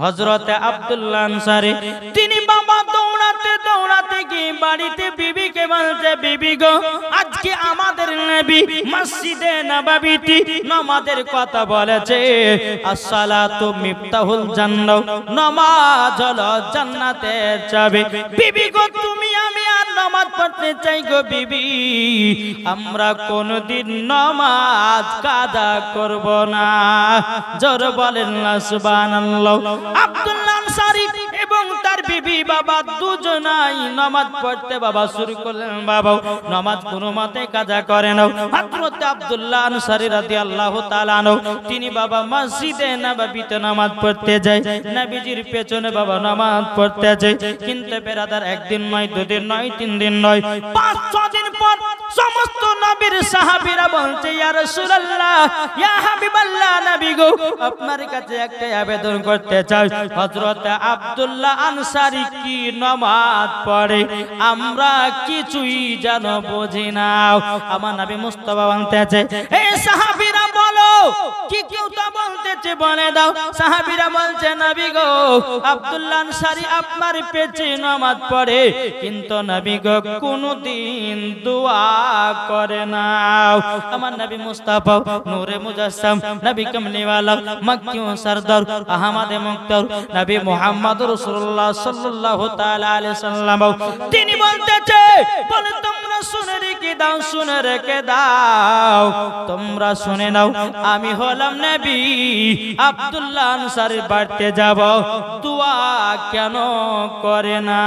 হযরতে আব্দুল্লাহ আনসারী তিনি বাবা দৌড়াতে দৌড়াতে গিয়ে বাড়িতে বিবিকে বলছে, বিবি গো, আজকে আমাদের নবী মসজিদে নববীতে নামাজের কথা বলেছে, আসসালাতু মিফতাহুল জান্নাহ, নামাজ হলো জান্নাতের চাবি। বিবি গো, তুমি আমি আর নামাজ পড়তে চাই গো বিবি, আমরা কোনদিন নামাজ কাজা করব না। জোর বলেন না সুবহানাল্লাহ। আব্দুল্লাহ আনসারী এবং তার বিবি বাবা দুজনাই নামাজ পড়তে বাবা শুরু করলেন। বাবা নামাজ কোনো মতে কাজা করে না। হযরত আব্দুল্লাহ আনসারী রাদিয়াল্লাহু তাআলা আনহু তিনি বাবা মসজিদে নববীতে নামাজ পড়তে যায়, নবীজির পেছনে বাবা নামাজ পড়তে যায়। কিন্তু বেরাদার একদিন নয়, দুদিন নয়, তিন দিন নয়, 5-6 দিন পর সমস্ত নবীর সাহাবীরা বলছে, ইয়া রাসূলুল্লাহ, ইয়া হাবিবাল্লাহ, নবী গো, আপনার কাছে একটা আবেদন করতে চাই। হযরত আব্দুল্লাহ আনসারী কি নামাজ পড়ে, আমরা কিছুই যেন বুঝি না। আমার নবী মুস্তাফা বলতেছে, এই সাহাবীরা বলো, কি কেউ তো বলতেছে, বলে দাও। সাহাবীরা বলছে, নবী গো, আব্দুল্লাহ আনসারী আপনার পেছে নামাজ পড়ে, কিন্তু নবী গো কোনদিন দোয়া করে না। আমার নবী মুস্তাফা নূরে মুজাসসাম, নবী কামলিওয়ালা, মক্কি ও সরদার, আহমদ মুক্তার, নবী মুহাম্মদ রাসূলুল্লাহ সাল্লাল্লাহু তাআলা আলাইহি সাল্লাম তিনি বলতেছে, বলে তোমরা শুনে রেখে দাও, শুনে রেখে দাও, তোমরা শুনে নাও, আমি হলাম নবী, আব্দুল্লাহ আনসারীর বাড়িতে যাব, দোয়া কেন করে না?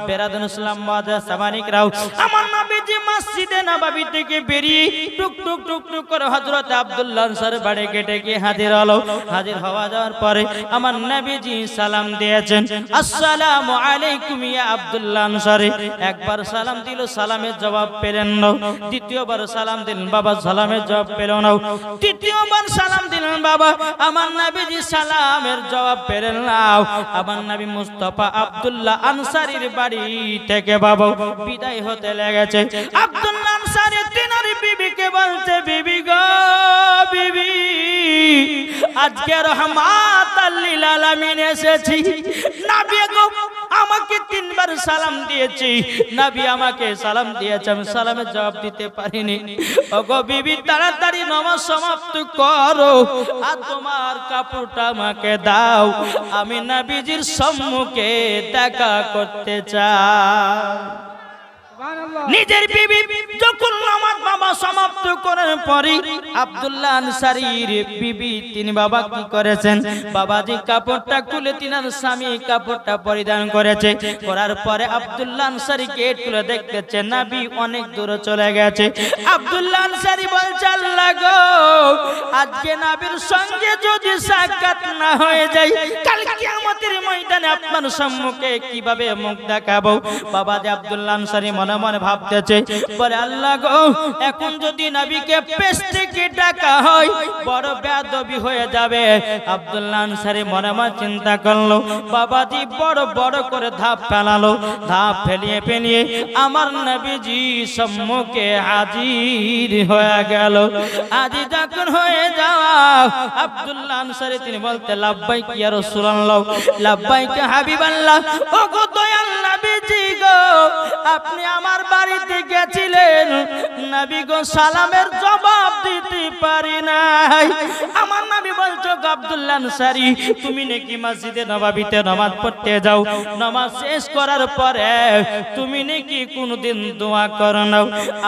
বেরাদান ইসলাম মাদ্রাসা সামানিকরাও, আমার নবীজি মসজিদে নববী থেকে বেরিয়ে টুক টুক টুক টুক করে হযরত আব্দুল্লাহ আনসারীর বাড়ি গেটে গিয়ে হাজির হলো। হাজির হওয়া যাওয়ার পরে আমার নবীজি সালাম দিয়েছেন, আসসালামু আলাইকুম ইয়া আব্দুল্লাহ আনসারী। একবার সালাম দিল, সালামের জবাব পেলেন না। দ্বিতীয়বার সালাম দিলেন, বাবা সালামের জবাব পেল না। তৃতীয়বার সালাম দিলেন, বাবা আমার নবীজি সালামের জবাব পেলেন না। আমার নবী মুস্তাফা আব্দুল্লাহ আনসারীর বাড়ি থেকে বাবা বিদায় হতে লেগেছে। আব্দুল্লাহ আনসারী তিনার বিবিকে বলছে, বিবি গো, বিবি, আজকে রহমাতাল লিল আলামিন এসেছি। নবী গো আমাকে 3 বার সালাম দিয়েছি, নবী আমাকে সালাম দিয়েছে, আমি সালামের জবাব দিতে পারিনি। ওগো বিবি, তাড়াতাড়ি নামাজ সমাপ্ত করো আর তোমার কাপড়টা আমাকে দাও, আমি নবীজির সম্মুখে দেখা করতে চাই। নিজের বিবি যখন নামাজ বাবা সমাপ্ত করার পরে আব্দুল্লাহ আনসারীর বিবি তিনি বাবা কি করেছেন, বাবাজি কাপড়টা খুলে তিনার স্বামী কাপড়টা পরিধান করেছে। করার পরে আব্দুল্লাহ আনসারী গেট খুলে দেখতেছে নবী অনেক দূরে চলে গেছে। আব্দুল্লাহ আনসারী বলছে, আল্লাহ গো, আজকে নবীর সঙ্গে যদি সাক্ষাৎ না হয়ে যায়, কাল কিয়ামতের ময়দানে আপনার সম্মুখে কিভাবে মুখ দেখাবো? বাবাজি আব্দুল্লাহ আনসারী মনে মনে ভাবতেছে, বলে আল্লাহ গো, এখন যদি নবীকে পেশ থেকে ডাকা হয় বড় বেয়াদবি হয়ে যাবে। আব্দুল্লাহ আনসারী মনে মনে চিন্তা করলো, বাবাজি বড় বড় করে ধাপ ফেলালো। ধাপ ফেলিয়ে ফেলিয়ে আমার নবীজি সম্মুখে হাজির হয়ে গেল। আজি যখন হয়ে যাওয়া আব্দুল্লাহ আনসারী তিনি বলতে, লাব্বাইক ইয়া রাসূলুল্লাহ, লাব্বাইক হাবিবাল্লাহ, ও গো দয়াল নবীজি গো, আপনি আমার বাড়িতে গেছিলেন, নবী গো সালামের জবাব দিতে পারি নাই। আমার নবী বলছো, আব্দুল্লাহ আনসারী, তুমি নাকি মসজিদে নববীতে নামাজ পড়তে যাও, নামাজ শেষ করার পরে তুমি নাকি কোনদিন দোয়া করো না?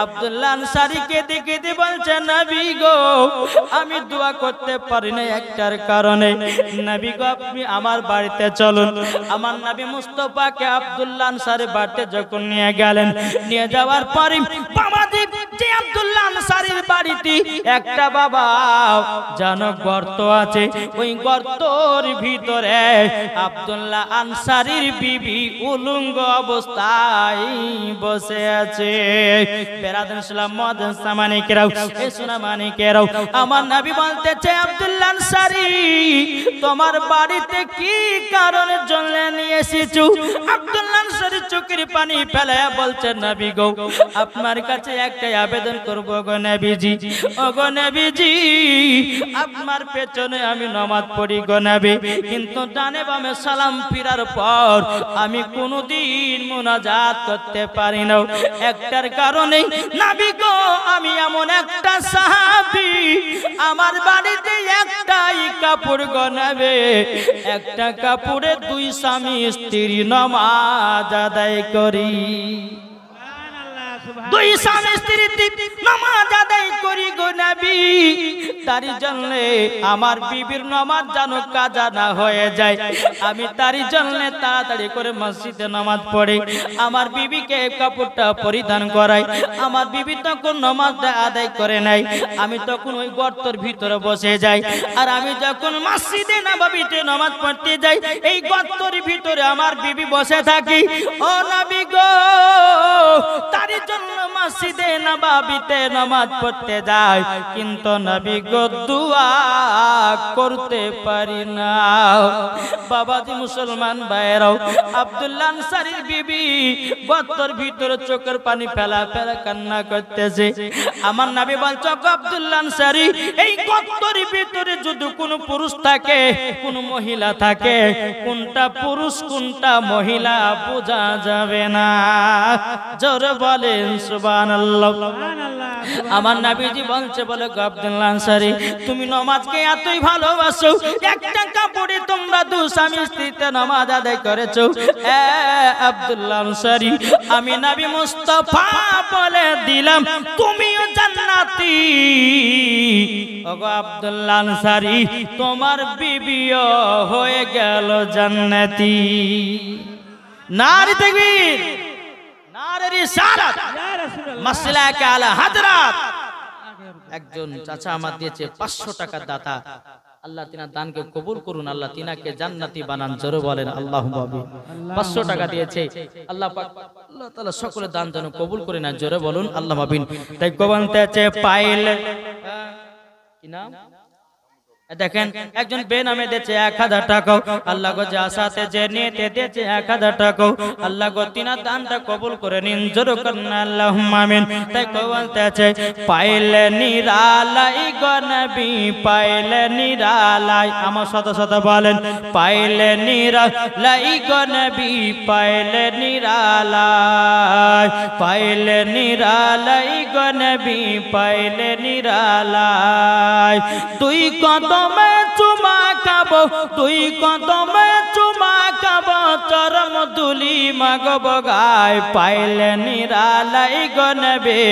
আব্দুল্লাহ আনসারীকে দেখে বলছে, নবী গো, আমি দোয়া করতে পারি না একটার কারণে। নবী গো, আপনি আমার বাড়িতে চলুন। আমার নবী মুস্তাফাকে আব্দুল্লাহ আনসারী বাড়িতে যখন নিয়ে গেলেন, নিয়ে যাওয়ার পরে বাবাজি যে আব্দুল্লাহ আনসারীর বাড়িতে একটা বাবা জানো গর্ত আছে, ওই গর্তর ভিতরে আব্দুল্লাহ আনসারীর বিবি উলঙ্গ অবস্থায় বসে আছে। বেরাদান ইসলাম মাদ্রাসা সামানিকেরাও, এ সোনা মানিকেরাও, আমার নবী বলতেছে, আব্দুল্লাহ আনসারী, তোমার বাড়িতে কি কারণের জন্য নিয়ে এসেছো? আব্দুল্লাহ আনসারী চোখের পানি ফেলায়া বলছে নবী গো আপনার কাছে একটা আবেদন করব গো নবীজি ও গো নবীজি আপনার পেছনে আমি নামাজ পড়ি গো নবী কিন্তু ডানে বামে সালাম ফিরার পর আমি কোনোদিন মুনাজাত করতে পারি না একটার কারণে নবী গো আমি এমন একটা সাহাবী আমার বাড়িতে একটাই কাপড় গো নবী একটা কাপড়ে দুই স্বামী স্ত্রী নামাজ আদায় করি দুই স্বামী স্ত্রী নামাজ আদায় করি গো নবী তার জন্য আমার বিবির নামাজ যেন কাজা না হয়ে যায় আমি তার জন্য তাড়াতাড়ি করে মসজিদে নামাজ পড়ি আমার বিবিকে কাপড়টা পরিধান করাই আমার বিবি তখন নামাজটা আদায় করে নাই আমি তখন ওই গর্তের ভিতরে বসে যাই আর আমি যখন মসজিদে নববীতে নামাজ পড়তে যাই এই গর্তের ভিতরে আমার বিবি বসে থাকি ও নবী গো তার জন্য মসজিদে নববীতে নামাজ পড়তে যাই কিন্তু নবী গো দুআ করতে পারি না বাবাজি মুসলমান ভাইরাও আব্দুল্লাহ আনসারীর বিবি গর্তের ভিতরে চোখের পানি ফেলা ফেলা কান্না করতেছে আমার নবী বলছে আব্দুল্লাহ আনসারী এই গর্তের ভিতরে যদি কোনো পুরুষ থাকে কোন মহিলা থাকে কোনটা পুরুষ কোনটা মহিলা বোঝা যাবে না জোরে বলেন সুবহানাল্লাহ আমার নবীজি বলছে বলে আব্দুল্লাহ আনসারী তুমি নামাজকে এতই ভালোবাসো একটা কাপড়ে তোমরা দুই স্বামী স্ত্রীতে নামাজ আদায় করেছো আব্দুল্লাহ আনসারী আমি নবী মুস্তাফা বলে দিলাম তুমিও জান্নাতি ওগো আব্দুল্লাহ আনসারী তোমার বিবিও হয়ে গেল জান্নাতি নারে তাকবীর নারে রিসালাত মাসলাকে আলা হযরত একজন চাচা আমার দিয়েছে 500 টাকার দাতা আল্লাহ তিনার দানকে কবুল করুন আল্লাহ তিনাকে জান্নাতি বানান জোরে বলেন আল্লাহুম্মা আমিন 500 টাকা দিয়েছে আল্লাহ পাক আল্লাহ তাআলা সকলের দান যেন কবুল করে না জোরে বলুন আল্লাহুম্মা আমিন তাই বলতেছে পাইলে কি নাম দেখেন একজন বেনামে দিয়েছে 1000 টাকা আল্লাহ গো যা সাথে যে নিতে দিয়েছে 1000 টাকা আল্লাহ গো তিনার দানটা কবুল করে নিন জোরে করুন আল্লাহুম্মা আমিন তাই বলতেছে পাইলে নিরালাই গো নবী পাইলে নিরালাই আমার সাথে সাথে বলেন পাইলে নিরালাই গো নবী পাইলে নিরালাই পাইলে নিরালাই গো নবী পাইলে নিরালাই তুই কত চুমা খাবো তুই কদমে চুমা খাবো চরম দুলি মাগব গায় পাইলে নিরালাই গো নবী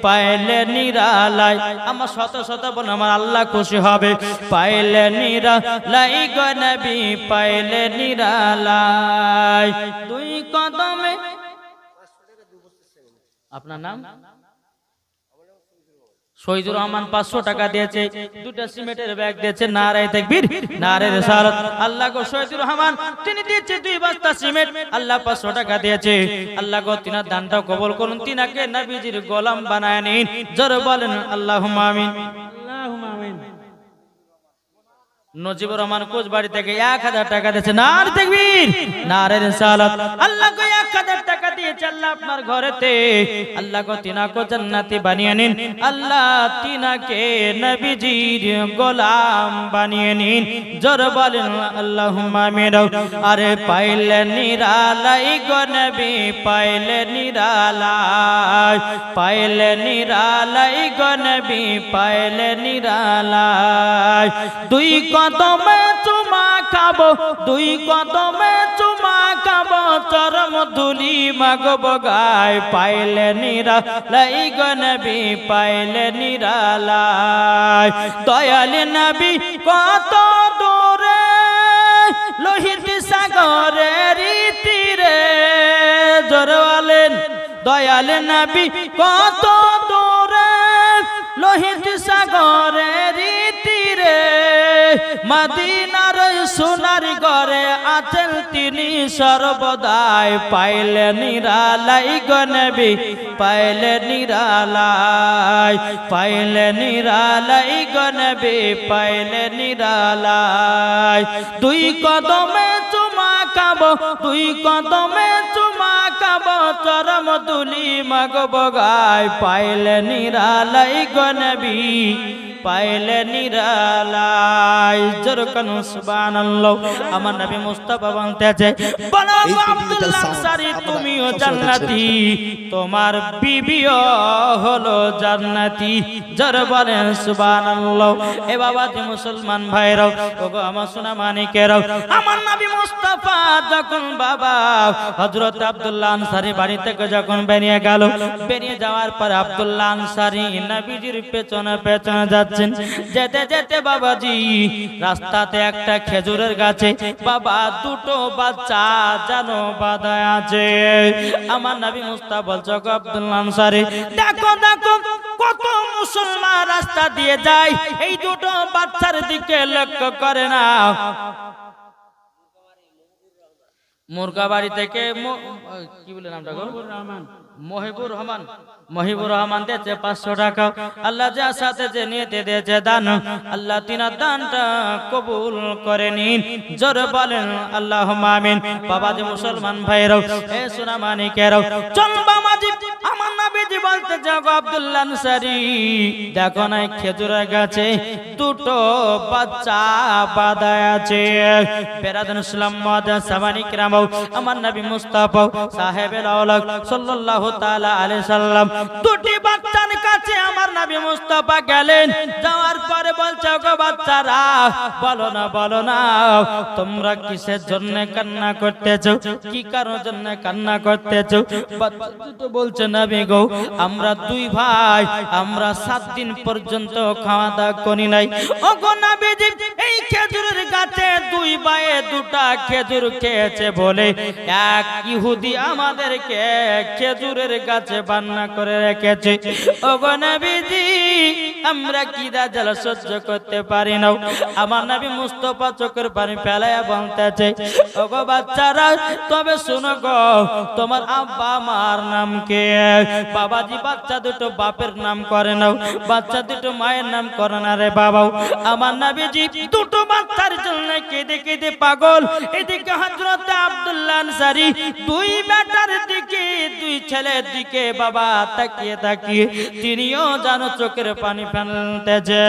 পাইলে নিরালাই আমার শত শত বল আমার আল্লাহ খুশি হবে পাইলে নিরালাই গো নবী পাইলে নিরালাই তুই কদমে আপনার নাম শহীদুর রহমান 500 টাকা দিয়েছে দুটো সিমেন্টের ব্যাগ দিয়েছে নারায়ে তাকবীর নারায়ে রিসালাত আল্লাহ গো শহীদুর রহমান তিনি দিয়েছে 2 বস্তা সিমেন্ট আল্লাহ 500 টাকা দিয়েছে আল্লাহ গো তিনার দানটা কবুল করুন তিনাকে নবীজির গোলাম বানায় নিন জোরে বলেন আল্লাহুম্মা আমিন আল্লাহুম্মা আমিন নজিবুর রহমান কোচবাড়ি থেকে 1000 টাকা দিয়েছে নারায়ে তাকবীর নারায়ে রিসালাত আল্লাহ গো 1000 টাকা দিয়েছে আল্লাহ আপনার ঘরেতে আল্লাহ গো তিনাকে জান্নাতি বানিয়ে নিন আল্লাহ তিনাকে নবীজির গোলাম বানিয়ে নিন জোরে বলেন আল্লাহুম্মা আমিন আরে পাইলে নিরালাই গো নবী পাইলে নিরালাই পাইলে নিরালাই গো নবী পাইলে নিরালাই দুই কদমে চুমা খাবো দুই কদমে চুমা খাবো চরম ধুলি মাগব গায় পাইলে নিরালাই গো নবী পাইলে নিরালাই দয়াল নবী কত দূরে লোহিত সাগরের তীরে জোরে বলেন দয়াল নবী কত দূরে লোহিত সাগরের তীরে মদিনার সোনার ঘরে আছেন তিনি সর্বদাই পাইলে নিরালাই গো নবী পাইলে নিরালাই পাইলে নিরালাই গো নবী পাইলে নিরালাই দুই কদমে চুমা খাবো দুই কদমে চুমা চরম দুলি মাগো বগায় পাইলে নিরালাই গো নবী পাইলে নিরালাই জরকান সুবহানাল্লাহ আমার নবী মুস্তাফা বলতেছে বলো আব্দুল্লাহ আনসারী তুমিও জান্নাতি তোমার বিবিও হলো জান্নাতি জোর বলেন সুবহানাল্লাহ এ বাবা যে মুসলমান ভাইরাও ওগো আমার সোনা মানিকেরাও আমার নবী মুস্তাফা যখন বাবা হযরত আব্দুল্লাহ আনসারী বাড়ি থেকে যখন বেরিয়ে গেল বেরিয়ে যাওয়ার পর আব্দুল্লাহ আনসারী নবীজির পেছনে পেছনে যাচ্ছেন যেতে যেতে বাবাজি রাস্তাতে একটা খেজুরের গাছে বাবা দুটো বাচ্চা জানো বাঁধা আছে আমার নবী মুস্তাফা বলছে আব্দুল্লাহ আনসারী দেখো দেখো কত মুসলমান রাস্তা দিয়ে যায় এই দুটো বাচ্চার দিকে লক্ষ্য করে না মুরগাবাড়ি থেকে কি বলে নামটা গো মহিবুর রহমান দিয়েছে 500 টাকা আল্লাহ যা সাথে যে নিতে দিয়েছে দান আল্লাহ তিনার দানটা কবুল করে নিন জোরে বলেন আল্লাহুম্মা আমিন বাবা যে মুসলমান ভাইরাও এ সোনা মানিকেরাও চল বাবাজি আমার নবীজি বলতে যাও আব্দুল্লাহ আনসারী দেখো না খেজুরের গাছে দুটো বাচ্চা বাঁধা আছে বেরাদান ইসলাম মাদান সামানি کرام আমার নবী মুস্তাফা সাহেবের আওলাদ সাল্লাল্লাহু তাআলা আলাইহি সাল্লাম দুটি বাচ্চার কাছে আমার নবী মুস্তাফা গেলেন যাওয়ার পরে বলছে গো বাচ্চারা বলো না তোমরা কিসের জন্য কান্না করতেছো কি কারণের জন্য কান্না করতেছো বাচ্চা দুটো বলছে নবী গো আমরা দুই ভাই আমরা 7 দিন পর্যন্ত খাওয়া দাওয়া করি নাই ওগো নবীজি এই খেজুরের গাছে দুই ভাইয়ে দুটা খেজুর খেয়েছে বলে এক ইহুদি আমাদেরকে খেজুরের গাছে বান্না করে রেখেছে ওগো নবীজি আমরা কি দাজাল সহ্য করতে পারি না আমার নবী মুস্তাফা চোখের পানি ফেলায়া বলতেছে ওগো বাচ্চারা তবে শোনো গো তোমার আব্বা আমার নাম কি বাবাজি বাচ্চা দুটো বাপের নাম করে নাও বাচ্চা দুটো মায়ের নাম করে না রে বাবা আমার নবীজি দুটো বাচ্চার জন্য কেঁদে কেঁদে পাগল এদিকে হযরত আব্দুল্লাহ আনসারী দুই বেটার দিকে দুই ছেলের দিকে বাবা তাকিয়ে তাকিয়ে তিনিও জানো চোখের পানি ফেলতেছে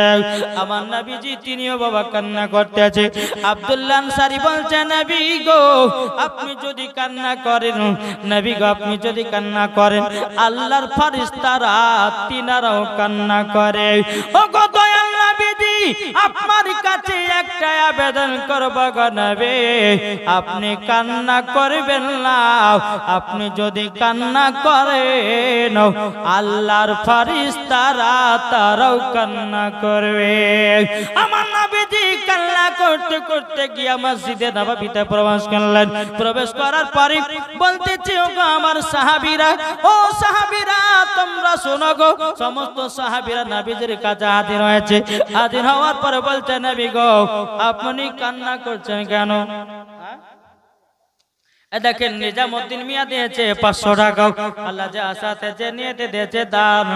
আমার নবীজি তিনিও বাবা কান্না করতেছে আব্দুল্লাহ আনসারী বলছে নবী গো আপনি যদি কান্না করেন নবী গো আপনি যদি কান্না করেন আল্লাহর ফেরেশতারা তিনারাও কান্না করে ওগো দয়াল নবীজি আপনার কাছে একটা আবেদন করব গো নবী আপনি কান্না করবেন না আপনি যদি কান্না করেন আল্লাহর ফেরেশতারা তারাও কান্না করবে আমার নবীজি কান্না করতে করতে গিয়ে মসজিদে নববীতে প্রবেশ করলেন প্রবেশ করার পরে বলতেছে ওগো আমার সাহাবীরা ও সাহাবীরা তোমরা শোনো গো সমস্ত সাহাবীরা নবীজির কাছে হাজির হয়েছে হাজির হওয়ার পরে বলছে নবী গো আপনি কান্না করছেন কেন দেখেন নিজামউদ্দিন মিয়া দিয়েছে 500 টাকা আল্লাহ যা সাথে যে নিতে দিয়েছে দান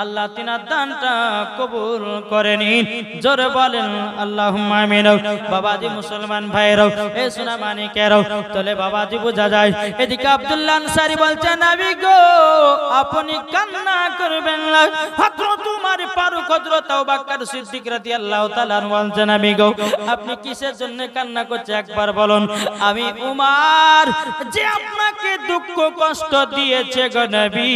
আল্লাহ তিনার দানটা কবুল করে নিন জোরে বলেন আল্লাহুম্মা আমিন বাবাজি মুসলমান ভাইরাও এ সোনা মানিকেরাও তলে বাবাজি বোঝা যায় এদিকে আব্দুল্লাহ আনসারী বলছে নবী গো আপনি কান্না করবেন না হযরত উমর ফারুক হযরত আবু বকর সিদ্দিক রাদিয়াল্লাহু তাআলা বলছে নবী গো আপনি কিসের জন্য কান্না করছেন একবার বলুন আমি উমর যে আপনাকে দুঃখ কষ্ট দিয়েছে গো নবী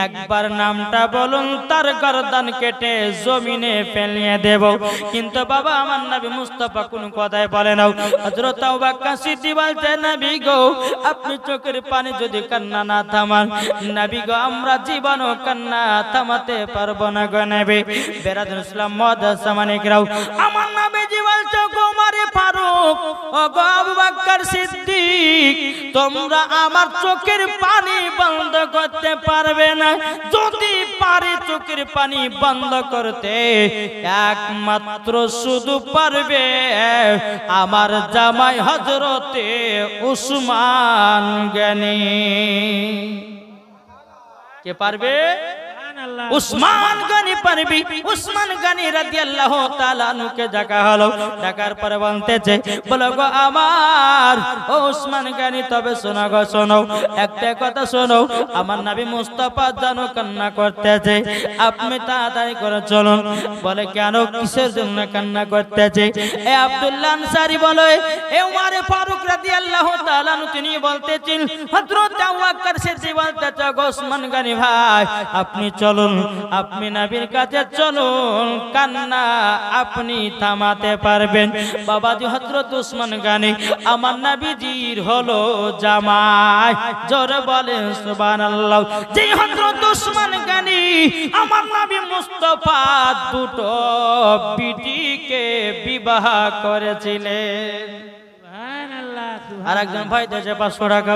একবার নামটা বলুন তার গর্দান কেটে জমিনে ফেলিয়ে দেব কিন্তু বাবা আমার নবী মুস্তাফা কোন কথাই বলে না হযরত আবু বকর সিদ্দিক বলতে নবী গো আপনি চোখের পানি যদি কান্না না থামান নবী গো আমরা জীবনও কান্না থামাতে পারবো না গো নবী বেরাদুল ইসলাম মাদ্রাসা মানিকরাও আমার নবীজি বলছে গো উমর ফারুক ও গো আবু বকর সিদ্দিক তোমরা আমার চোখের পানি বন্ধ করতে পারবে না যদি পারে চোখের পানি বন্ধ করতে একমাত্র শুধু পারবে আমার জামাই হযরতে উসমান গনি কে পারবে উসমান গনি পারবি উসমান গনি রাদিয়াল্লাহু তাআলা আনহুকে ডাকা হলো ডাকার পরে বলতেছে বলো গো আমার ও উসমান গনি তবে শোনো গো শোনো একটা কথা শোনো আমার নবী মুস্তাফা জানো কান্না করতেছে আপনি তাড়াতাড়ি করে চলুন বলে কেন কিসের জন্য কান্না করতেছে এ আব্দুল্লাহ আনসারী বলে এ উমর ফারুক রাদিয়াল্লাহু তাআলা আনহু তিনি বলতেছেন হযরত আবু বকর সিদ্দিক বলতেছে গো উসমান গনি ভাই আপনি চলুন আপনি নবীর কাছে চলুন কান্না আপনি থামাতে পারবেন বাবাজি হযরত উসমান গনি আমার নবীজির হলো জামাই জোরে বলেন সুবহানাল্লাহ যে হযরত উসমান গনি আমার নবী মুস্তাফা দুটো বিটিকে বিবাহ করেছিলেন আর একজন ভাই দেশে 500 টাকা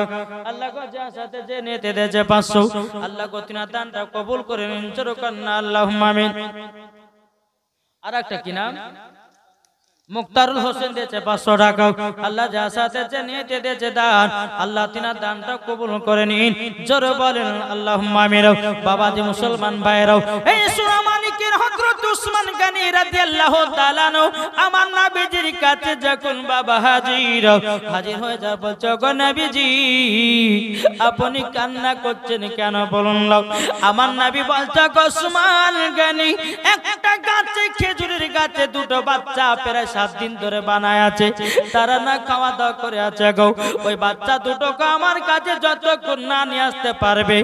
আল্লাহ গো যার সাথে যে নিতে দেশে 500 আল্লাহ গো তিনা দানটা কবুল করে নিন চরকান আল্লাহুম্মা আমিন আর একটা কি নাম মুক্তারুল হোসেন দিয়েছে 500 টাকা আল্লাহ যার সাথে যে নিতে দিয়েছে দান আল্লাহ তিনা দানটা কবুল করে নিন জোরে বলেন আল্লাহুম্মা আমিন বাবাজি মুসলমান ভাইরাও এই সূরা মালিকের হযরত উসমান গনি রাদিয়াল্লাহু তাআলা আনহু আমার নবীজির কাছে যখন বাবা হাজির হয়ে যা বলছো গো নবীজি আপনি কান্না করছেন কেন বলুন আমার নবী বলছো গো উসমান গনি একটা গাছে খেজুরের গাছে দুটো বাচ্চা প্রায় 7 দিন ধরে বানায় আছে তারা না খাওয়া দাওয়া করে আছে গো ওই বাচ্চা দুটোকে আমার কাছে যতক্ষণ না নিয়ে আসতে পারবে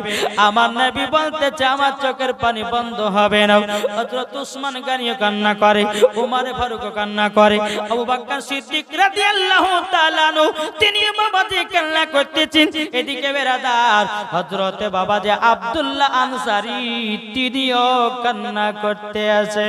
আমার নবী বলতেছে আমার চোখের পানি বন্ধ হবে না হযরত উসমান গনিও কান্না করে উমর ফারুক কান্না করে আবু বকর সিদ্দিক রাদিয়াল্লাহু তাআলা আনহু তিনি বাবাজি কান্না করতেছেন এদিকে বেরাদার হযরতে বাবাজি আব্দুল্লাহ আনসারী তিনিও কান্না করতে আছে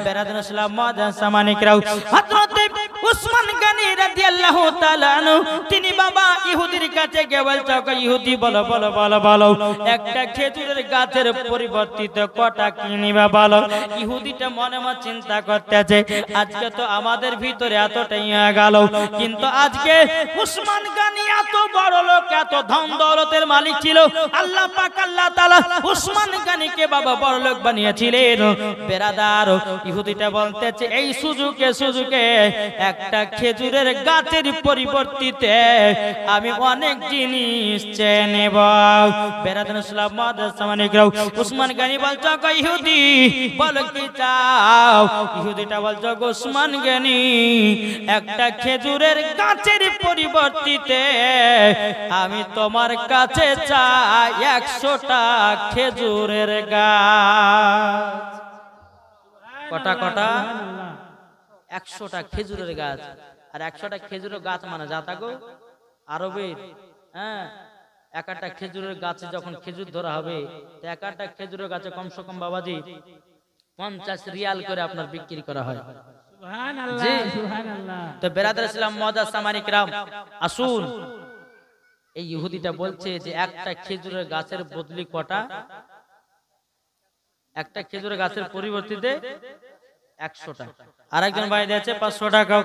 বেরাদার ইসলাম মাদান সামানিকরাও হযরতে উসমান গনি রাদিয়াল্লাহু তাআলা আনহু তিনি বাবা ইহুদির কাছে গিয়ে বলছে ইহুদি বলো বলো বলো বলো একটা খেজুরের গাছের পরিবর্তিত কটা কিনিবা বলো ইহুদিটা মনে মনে চিন্তা করতেছে আজকে তো আমাদের ভিতরে এতটাই হয়ে গেল কিন্তু আজকে উসমান গনি এত বড় লোক এত ধন দৌলতের মালিক ছিল আল্লাহ পাক আল্লাহ তাআলা উসমান গনিকে বাবা বড় লোক বানিয়েছিলেন বেরাদার ইহুদিটা বলতেছে এই সুযোগে একটা খেজুরের গাছের পরিবর্তিতে আমি অনেক জিনিস চেয়ে নেব বেরাদার ইসলাম মাদার সামানিকরাও উসমান গনি বলছো গো ইহুদি বলো কি চাও ইহুদিটা বলছো গো উসমান গনি একটা খেজুরের গাছের পরিবর্তিতে আমি তোমার কাছে চাই 100টা খেজুরের গাছ কটা কটা 100টা খেজুরের গাছ আর 100টা খেজুরের গাছ মানে জাতা গো আরবের হ্যাঁ একটা খেজুরের গাছে যখন খেজুর ধরা হবে তো একটা খেজুরের গাছে কমসে কম বাবাজি 50 রিয়াল করে আপনার বিক্রি করা হয় সুবহানাল্লাহ সুবহানাল্লাহ তো বেরাদার ইসলাম মুআজ্জাজ সামানি কিরাম আসুন এই ইহুদিটা বলছে যে একটা খেজুরের গাছের বদলি কটা একটা খেজুরের গাছের পরিবর্তিতে 100টা আরেকজন ভাই দিয়েছে 500 টাকা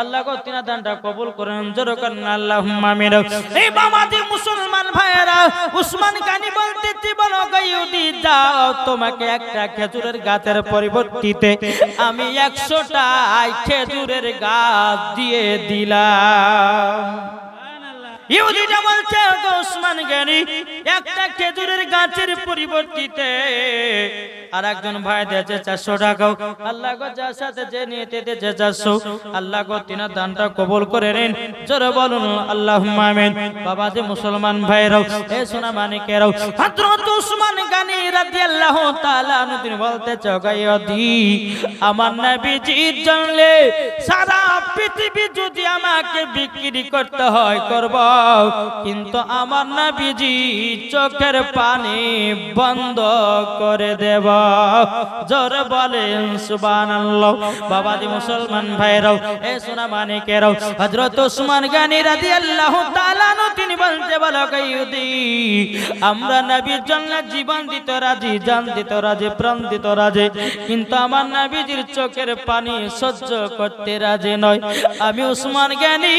আল্লাহ গো তিনা দানটা কবুল করেন জোরে করেন আল্লাহুম্মা আমিন এই বাবাজি মুসলমান ভাইরা উসমান গনি বলতেছে বলো গো ইহুদি যাও তোমাকে একটা খেজুরের গাছের পরিবর্তিতে আমি 100টা খেজুরের গাছ দিয়ে দিলাম ইহুদিটা বলছে গো উসমান গনি একটা খেজুরের গাছের পরিবর্তিতে আর একজন ভাই দিয়েছে 400 টাকা আল্লাহ গো যার সাথে যে নিতে দিয়েছে 400 আল্লাহ গো তিনা দানটা কবুল করে নেন জোরে বলুন আল্লাহুম্মা আমিন বাবাজি মুসলমান ভাইরাও এ সোনা মানিকেরাও হযরত উসমান গনি রাদিয়াল্লাহু তাআলা আনহু তিনি বলতেছে গো ইহুদি আমার নবীজির জন্য সারা পৃথিবী যদি আমাকে বিক্রি করতে হয় করব কিন্তু আমার নবীজি চোখের পানি বন্ধ করে দেব জোরে বলেন সুবহানাল্লাহ বাবাজি মুসলমান ভাইরাও এ সোনা মানিকেরাও হযরত উসমান গনি রাদিয়াল্লাহু তাআলা আনহু তিনি বলতে বলো গো ইহুদি আমরা নবীর জন্য জীবন দিতে রাজি জান দিতে রাজি প্রাণ দিতে রাজি কিন্তু আমার নবীজির চোখের পানি সহ্য করতে রাজি নয় আমি উসমান গনি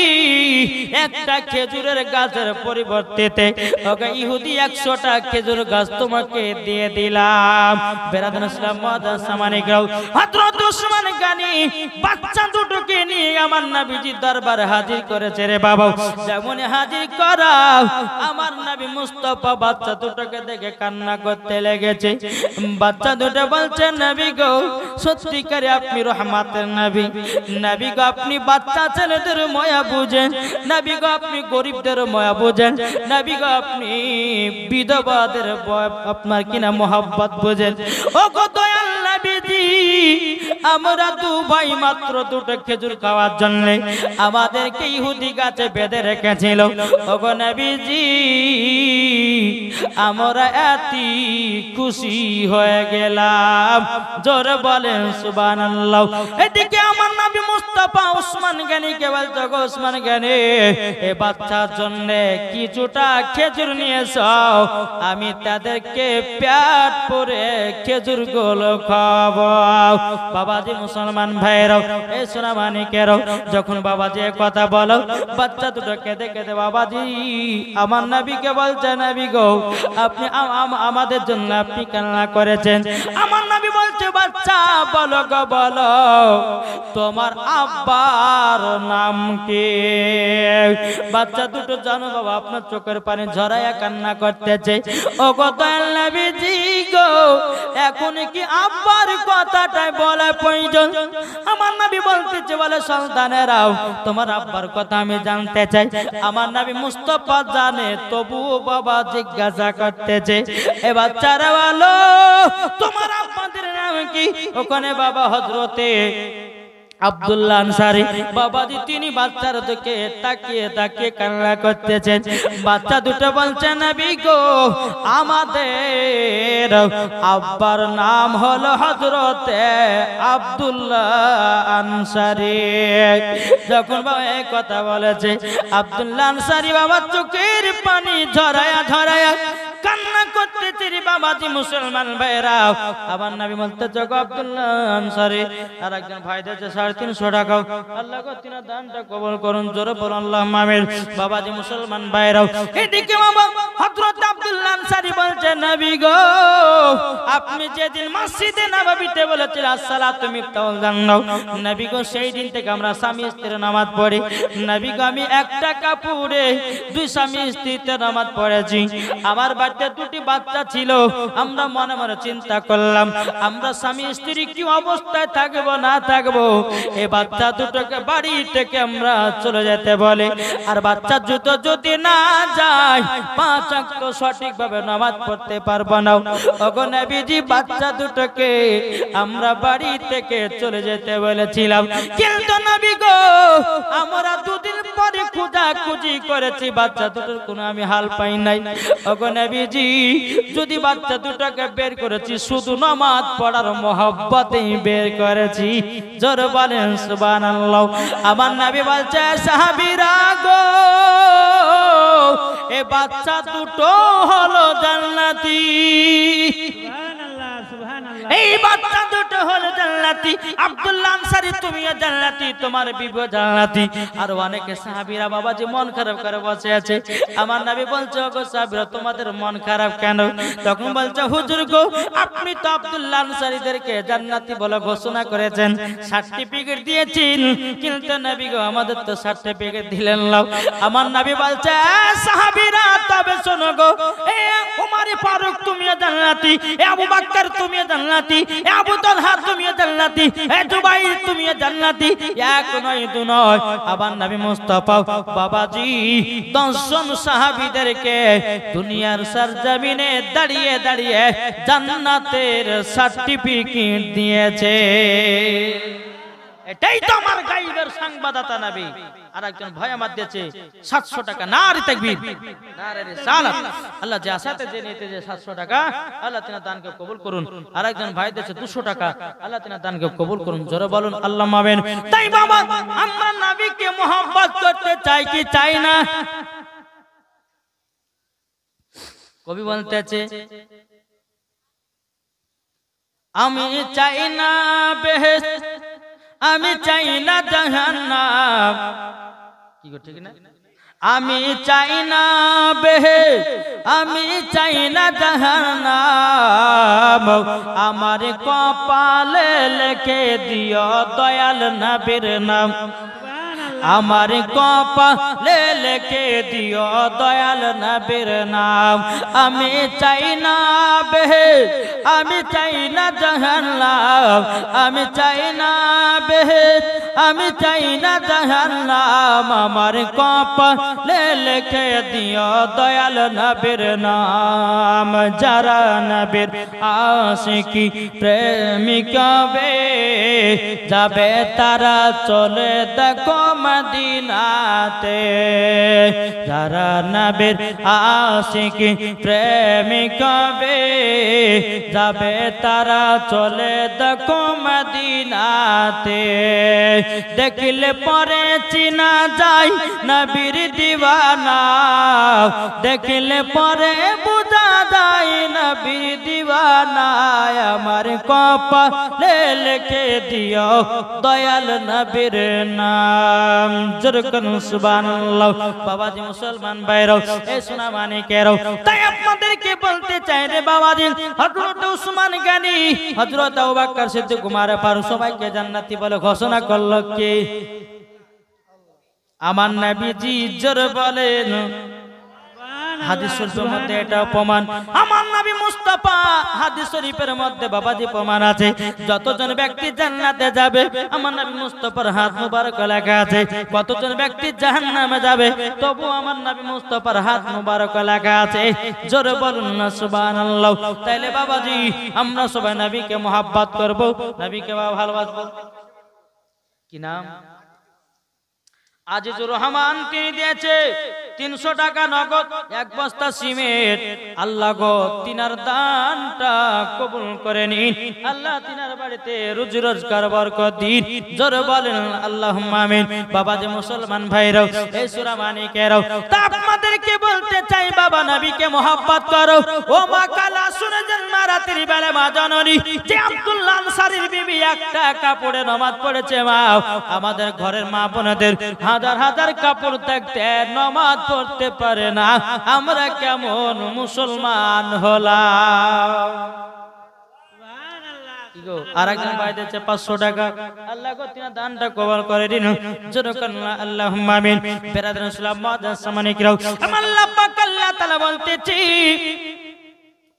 একটা খেজুর খেজুরের গাছের পরিবর্তে ওকে ইহুদি 100টা খেজুর গাছ তোমাকে দিয়ে দিলাম। বেরাদান ইসলাম মুআজ্জাজ সামানি গাও হযরত ওসমান গনি বাচ্চা দুটোকে নিয়ে আমার নবীজি দরবারে হাজির করেছে রে বাবা। যেমন হাজির করা আমার নবী মুস্তাফা বাচ্চা দুটোকে দেখে কান্না করতে লেগেছে। বাচ্চা দুটো বলছে নবী গো সত্যিকারে আপনি রহমতের নবী, নবী গো আপনি বাচ্চা ছেলেদের মায়া বুঝেন, নবী গো আপনি গরিবদের মায়া বুঝেন, নবী গো আপনি বিধবাদের আপনার কিনা মোহাব্বত বুঝেন। ও গো দয়াল নবীজি আমরা দু ভাই মাত্র দুটো খেজুর খাওয়ার জন্য আমাদেরকে ইহুদি গাছে বেঁধে রেখেছিল। ও গো নবীজি আমরা এতি খুশি হয়ে গেলাম। জোরে বলেন সুবহানাল্লাহ। এদিকে আমার নবী মুস্তাফা ওসমান গনিকে বলতো গো ওসমান গনি এ বাচ্চার জন্য কিছুটা খেজুর নিয়ে এসো, আমি তাদেরকে পেট ভরে খেজুর গুলো খাওয়াবো। বাবাজি মুসলমান ভাইরাও এই সোনা মানিকেরাও যখন বাবাজি কথা বলো বাচ্চা দুটো কেঁদে কেঁদে বাবাজি আমার নবীকে বলছে নবী গো আপনি আমাদের জন্য আপনি কান্না করেছেন। আমার নবী বলছে বাচ্চা বলো গো বলো তোমার আব্বার নাম কি? বাচ্চা দুটো জানো বাবা আপনার চোখের পানি ঝরাইয়া কান্না করতেছে। ও গো দয়াল নবীজি গো এখন কি আব্বার কথাটাই বলা প্রয়োজন? আমার নবী বলতেছে বলে সন্তানেরাও তোমার আব্বার কথা আমি জানতে চাই। আমার নবী মুস্তাফা জানে তবুও বাবা জিজ্ঞাসা করতেছে এ বাচ্চারা বলো তোমার আব্বাদের নাম কি? ওখানে বাবা হযরতে আব্দুল্লাহ আনসারী বাবাজি তিনি বাচ্চার দিকে তাকিয়ে তাকিয়ে কান্না করতেছেন। বাচ্চা দুটো বলছে নবী গো আমাদের আব্বার নাম হলো হযরতে আব্দুল্লাহ আনসারী। যখন বাবা এই কথা বলেছে আব্দুল্লাহ আনসারী বাবা চোখের পানি ঝরায়া ঝরায়া কান্না করতেছে রে বাবাজি মুসলমান ভাইরা। আমার নবী বলতেছে গো আব্দুল্লাহ আনসারী আর একজন ভাই দিয়েছে 350 টাকা, আল্লাহ গো তিনা দানটা কবুল করুন। জোরে বলুন আল্লাহুম্মা আমিন। বাবাজি মুসলমান ভাইরা এদিকে বাবা হযরত আব্দুল্লাহ আনসারী বলছে নবী গো আপনি যেদিন মসজিদে নববীতে বলেছিলেন আসসালাতু মিফতাহুল জান্নাহ, নবী গো সেই দিন থেকে আমরা স্বামী স্ত্রীর নামাজ পড়ি। নবী গো আমি একটা কাপড়ে দুই স্বামী স্ত্রীতে নামাজ পড়েছি। আমার বাড়িতে দুটি বাচ্চা ছিল, আমরা মনে মনে চিন্তা করলাম আমরা স্বামী স্ত্রী কি অবস্থায় থাকবো না থাকবো, এই বাচ্চা দুটোকে বাড়ি থেকে আমরা চলে যেতে বলে। আর বাচ্চা দুটো যদি না যায় 5 ওয়াক্ত সঠিকভাবে নামাজ পড়তে পারবো না। ওগো নবীজি বাচ্চা দুটোকে আমরা বাড়ি থেকে চলে যেতে বলেছিলাম, কিন্তু নবী গো আমরা দুদিন পরে খোঁজাখুঁজি করেছি বাচ্চা দুটোর কোনো আমি হাল পাই নাই। ওগো নবীজি যদি বাচ্চা দুটোকে বের করেছি শুধু নামাজ পড়ার মহব্বতেই বের করেছি। জোরে বলেন সুবহানাল্লাহ। আমার নবী বলছে সাহাবীরা গো এ বাচ্চা দুটো হলো জান্নাতি। এই বাচ্চা দুটো হলো জান্নাতি। আব্দুল্লাহ আনসারী তুমিও জান্নাতি, তোমার বিবিও জান্নাতি। আর অনেকে সাহাবীরা বাবাজি মন খারাপ করে বসে আছে। আমার নবী বলছে ওগো সাহাবীরা তোমাদের মন খারাপ কেন? তখন বলছে হুজুর গো আপনি তো আব্দুল্লাহ আনসারীদেরকে জান্নাতি বলে ঘোষণা করেছেন, সার্টিফিকেট দিয়েছেন, কিন্তু নবী গো আমাদের তো সার্টিফিকেট দিলেন না। আমার নবী বলছে সাহাবীরা তবে শোনো গো এ উমর ফারুক তুমিও জান্নাতি, এ আবু বকর তুমিও জান্নাতি, এ আবু তালহা তুমিও জান্নাতি, এ জুবাইর তুমিও জান্নাতি। এক নয় দু নয় আমার নবী মুস্তাফা বাবাজি 10 জন সাহাবীদেরকে দুনিয়ার সরজমিনে দাঁড়িয়ে দাঁড়িয়ে জান্নাতের সার্টিফিকেট দিয়েছে। এটাই তো আমার গায়বের সংবাদদাতা নবী। আর একজন ভাই আমার দিয়েছে 700 টাকা। নারে তাকবীর, নারে রিসালাত। আল্লাহ যে আসাতে যে নিতে যে 700 টাকা আল্লাহ তিনা দানকে কবুল করুন। আর একজন ভাই দিয়েছে 200 টাকা, আল্লাহ তিনা দানকে কবুল করুন। জোরে বলুন আল্লাহুম্মা আমিন। তাই বাবা আমরা নবীকে মোহাব্বত করতে চাই কি চাই না? কবি বলতেছে আমি চাই না বেহেশত, আমি চাই না জাহান্নাম। কি গো ঠিক না? আমি চাই না বেহেশত, আমি চাই না জাহান্নাম, আমার কপালে লিখে দিও দয়াল নবীর নাম। আমার কপালে লিখে দিও দয়াল নবীর নাম। আমি চাই না বেহেশত, আমি চাই না জাহান্নাম, আমি চাই না বেহেশত, আমি চাই না জাহান্নাম, আমার কপালে লিখে দিও দয়াল নবীর নাম। যারা নবীর আশিকি প্রেমিক হবে, যাবে তারা চলে দেখো মদিনাতে। যারা নবীর আশিকি প্রেমিক হবে, যাবে তারা চলে দেখো মদিনাতে। দেখলে পরে চিনা যায় নবীর দিওয়ানা, দেখলে পরে বুঝা যায় নবীর দিওয়ানা। আমার কপালে লিখে দিও দয়াল নবীর নাম। জোরকন সুবহানাল্লাহ। বাবাজি মুসলমান ভাইরাও, এই সোনা মানিকেরাও, তাই আপনাদেরকে বলতে চাই রে বাবাজি, হযরত উসমান গনি, হযরত আবু বকর সিদ্দিক, উমর ফারুক সবাইকে জান্নাতি বলে ঘোষণা করলো কে? আমার নবীজি। জোরে বলেন। হাদিস শরীফের মধ্যে এটা প্রমাণ, আমার নবী মুস্তাফা। হাদিস শরীফের মধ্যে বাবাজি প্রমাণ আছে, যতজন ব্যক্তি জান্নাতে যাবে আমার নবী মুস্তাফার হাত মুবারক লেখা আছে। কতজন ব্যক্তি জাহান্নামে যাবে তবু আমার নবী মুস্তাফার হাত মুবারক লেখা আছে। জোরে বলুন না সুবহানাল্লাহ। তাইলে বাবাজি আমরা সবাই নবীকে মুহাব্বত করব, নবীকে ভালোবাসবো। কি নাম? আজিজুর রহমান তিনি দিয়েছে 300 টাকা নগদ, 1 বস্তা সিমেন্ট। আল্লাহ গো তিনার দানটা কবুল করে নিন। আল্লাহ তিনার বাড়িতে রুজি রোজগার বরকত দিন। জোরে বলেন আল্লাহুম্মা আমিন। বাবাজি মুসলমান ভাইরাও, এই সূরা মানিকেরাও, তা আপনাদেরকে বলতে চাই বাবা নবীকে মুহাব্বত করো। ও মা কালা শুনে যান মা রাতের বেলা মা জননী, যে আব্দুল্লাহ আনসারীর বিবি একটা কাপড়ে নামাজ পড়েছে। মা আমাদের ঘরের মা বোনদের হাজার হাজার কাপড় থাকতে নামাজ পড়তে পারে না, আমরা কেমন মুসলমান হলাম? আরেকজন ভাই দিয়েছে 500 টাকা। আল্লাহ গো তিনা দানটা কবুল করে দিন। আল্লাহুম্মা আমিন। বেরাদার ইসলাম মাদার সামানিকরাও, আল্লাহ পাক আল্লাহ তাআলা বলতেছি,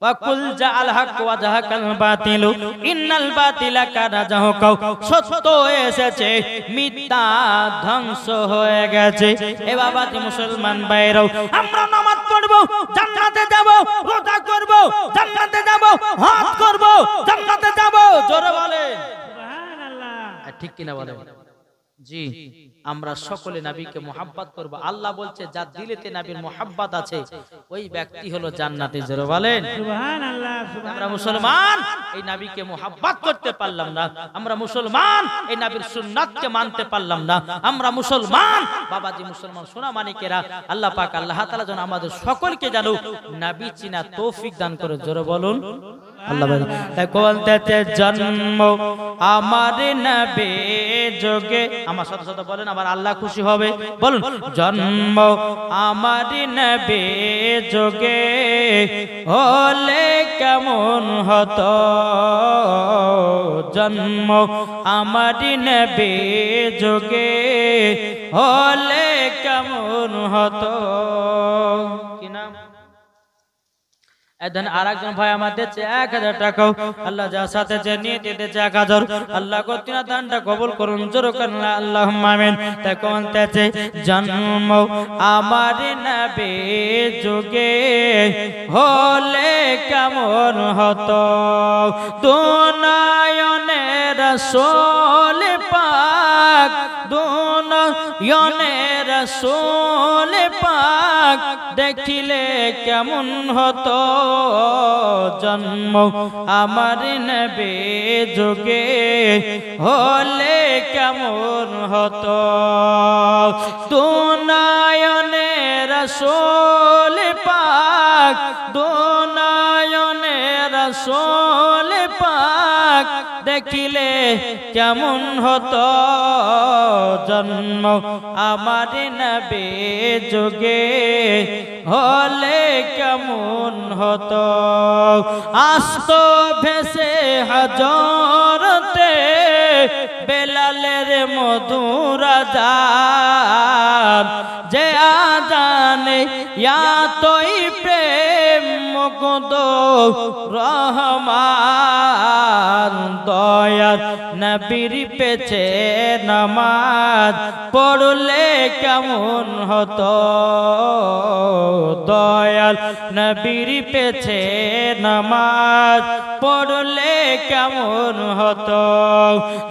ওয়াকুল জাআল হক ওয়া জাহাকাল বাতিলু ইন্নাল বাতিলা কানা জাহুকা। সত্য এসেছে, মিথ্যা ধ্বংস হয়ে গেছে। এ বাবাজি মুসলমান ভাইরাও, আমরা নামাজ পড়ব, জান্নাতে যাব, রোজা করব, জান্নাতে যাব, হজ করব, জান্নাতে যাব। জোরে বলেন সুবহানাল্লাহ। ঠিক কিনা বলেন? জি, আমরা সকলে নবীকে মুহাব্বত করব। আল্লাহ বলছে যার দিলেতে নবীর মুহাব্বত আছে ওই ব্যক্তি হলো জান্নাতে। জোরে বলেন সুবহানাল্লাহ। আমরা মুসলমান এই নবীকে মুহাব্বত করতে পারলাম না, আমরা মুসলমান এই নবীর সুন্নাতকে মানতে পারলাম না, আমরা মুসলমান। বাবাজি মুসলমান সোনা মানিকেরা, আল্লাহ পাক আল্লাহ তাআলা যেন আমাদের সকলকে যেন নবী চিনা তৌফিক দান করে। জোরে বলুন আল্লাহ। বলতে জন্ম আমার নবী যোগে, আমার সাথে সাথে বলেন, আমার আল্লাহ খুশি হবে। বলুন জন্ম আমার নবী যোগে হলে কেমন হতো, জন্ম আমার নবী যোগে হলে কেমন হতো। কি নাম? এদিন আরেকজন ভাই আমাদের 1000 টাকা, আল্লাহ যার সাথে যে নিয়ে দিতেছে 1000, আল্লাহ কতিনা দানটা কবুল করুন। জোরে করুন আল্লাহুম্মা আমিন। তাই কোনতেছে জন্ম আমার নবী যুগে হলে কেমন হতো, দুনয়নে রাসূল পাক, দুনয়নে রাসূল পাক দেখিলে কেমন হতো, জন্ম আমার নবী যুগে হলে কেমন হতো, দুনয়নে রাসূল পাক, দুনয়নে রাসূল পাক দেখিলে কেমন হতো জন্ম আমার নবী যুগে হলে কেমন হতো আস্ত ভেসে হযরতে বেলালের মধুর আযান যে আযানে ইয়াতই প্রেম মুগ্ধ রহমান দয়ার নবীর পেছে নামাজ পড়লে কেমন হতো দয়াল নবীর পেছে নামাজ পড়লে কেমন হতো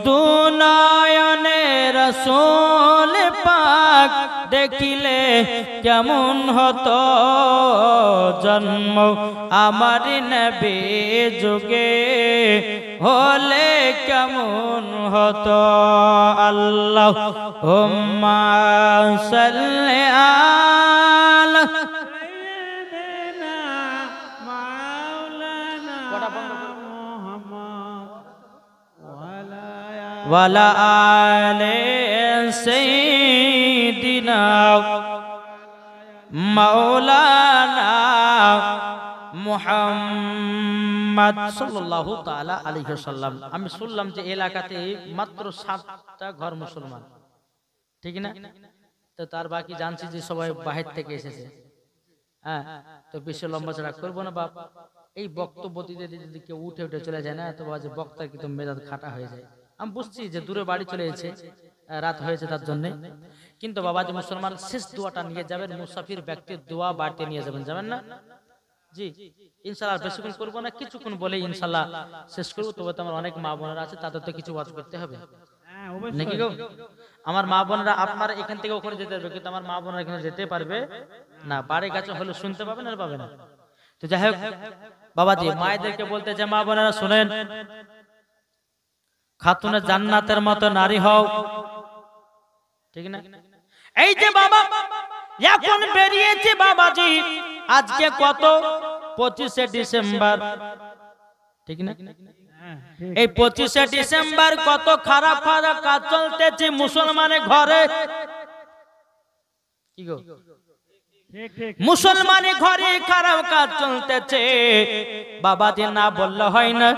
দুনয়নে রাসূল পাক দেখিলে কেমন হতো জন্ম আমার নবী যুগে হলে কেমন হতো আল্লাহুম্মা সাল্লি আলা সাইয়্যিদিনা মাওলানা মুহাম্মদ ওয়ালা আলি সাইয়্যিদিনা মাওলানা মুহাম্মদ সাল্লাল্লাহু তাআলা আলাইহি ওয়াসাল্লাম। আমি শুনলাম যে এলাকাতে মাত্র 7টা ঘর মুসলমান, ঠিক না? তো তার বাকি জানছি যে সবাই বাহির থেকে এসেছে। হ্যাঁ, তো বেশি লম্বা চড়া করবো না বাপ। এই বক্তব্য দিতে দিতে যদি কেউ উঠে উঠে চলে যায় না, তো বাজে বক্তার কিন্তু মেজাজ খাটা হয়ে যায়। আমি বুঝছি যে দূরে বাড়ি চলে এসেছে, রাত হয়েছে তার জন্য, কিন্তু বাবাজি মুসলমান শেষ দোয়াটা নিয়ে যাবেন, মুসাফির ব্যক্তির দোয়া বাড়িতে নিয়ে যাবেন, যাবেন না? জি ইনশাআল্লাহ বেশিক্ষণ করবো না, কিছুক্ষণ বলে ইনশাআল্লাহ শেষ করবো। তবে তো আমার অনেক মা বোনেরা আছে, তাদের তো কিছু ওয়াজ করতে হবে নাকি গো? আমার মা বোনেরা আপনারা এখান থেকে ওখানে যেতে পারবে, কিন্তু আমার মা বোনেরা এখানে যেতে পারবে না। বাড়ির কাছে হলে শুনতে পাবেন আর পাবে না। তো যাই হোক বাবাজি, মায়েদেরকে বলতে যে মা বোনেরা শুনেন, খাতুনে জান্নাতের মতো নারী হও, ঠিক না? এই যে বাবা এখন বেরিয়েছে বাবাজি, আজকে কত 25শে ডিসেম্বর, ঠিক না? এই 25শে ডিসেম্বর কত খারাপ খারাপ কাজ চলতেছে মুসলমানের ঘরে, কি গো? মুসলমানের ঘরে খারাপ কাজ চলতেছে বাবাজি, না বললে হয় না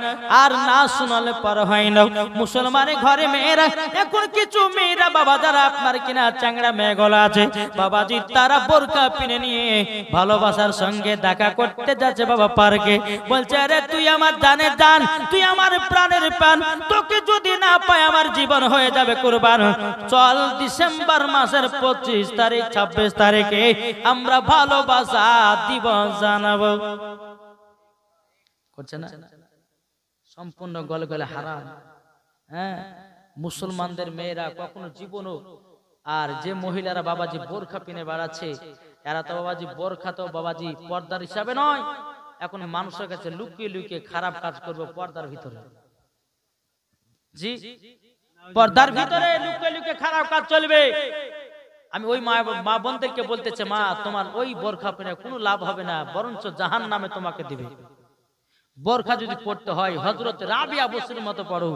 আর না শোনালে পর হয় না। মুসলমানের ঘরে মেয়েরা, এখন কিছু মেয়েরা বাবা যারা আপনার কিনা চ্যাংড়া মেয়েগুলো আছে বাবাজি, তারা বোরকা পিনে নিয়ে ভালোবাসার সঙ্গে দেখা করতে যাচ্ছে বাবা পার্কে। বলছে আরে তুই আমার জানের জান, তুই আমার প্রাণের প্রাণ, তোকে যদি না পাই আমার জীবন হয়ে যাবে কুরবান। চল ডিসেম্বর মাসের 25 তারিখ 26 তারিখে আমরা ভালোবাসা দিবস জানাবো। করছে না? সম্পূর্ণ গলে গলে হারাম। হ্যাঁ, মুসলমানদের মেয়েরা কখনো জীবনও, আর যে মহিলারা বাবাজি বোরখা পিনে বেড়াচ্ছে, এরা তো বাবাজি বোরখা তো বাবাজি পর্দার হিসাবে নয়, এখন মানুষের কাছে লুকিয়ে লুকিয়ে খারাপ কাজ করবে পর্দার ভিতরে। জি, পর্দার ভিতরে লুকিয়ে লুকিয়ে খারাপ কাজ চলবে। আমি ওই মা বোনদেরকে বলতেছে, মা তোমার ওই বোরখা পরে কোনো লাভ হবে না, বরঞ্চ জাহান্নামে তোমাকে দিবে। বোরখা যদি পড়তে হয় হযরত রাবিয়া বসরির মতো পড়ো,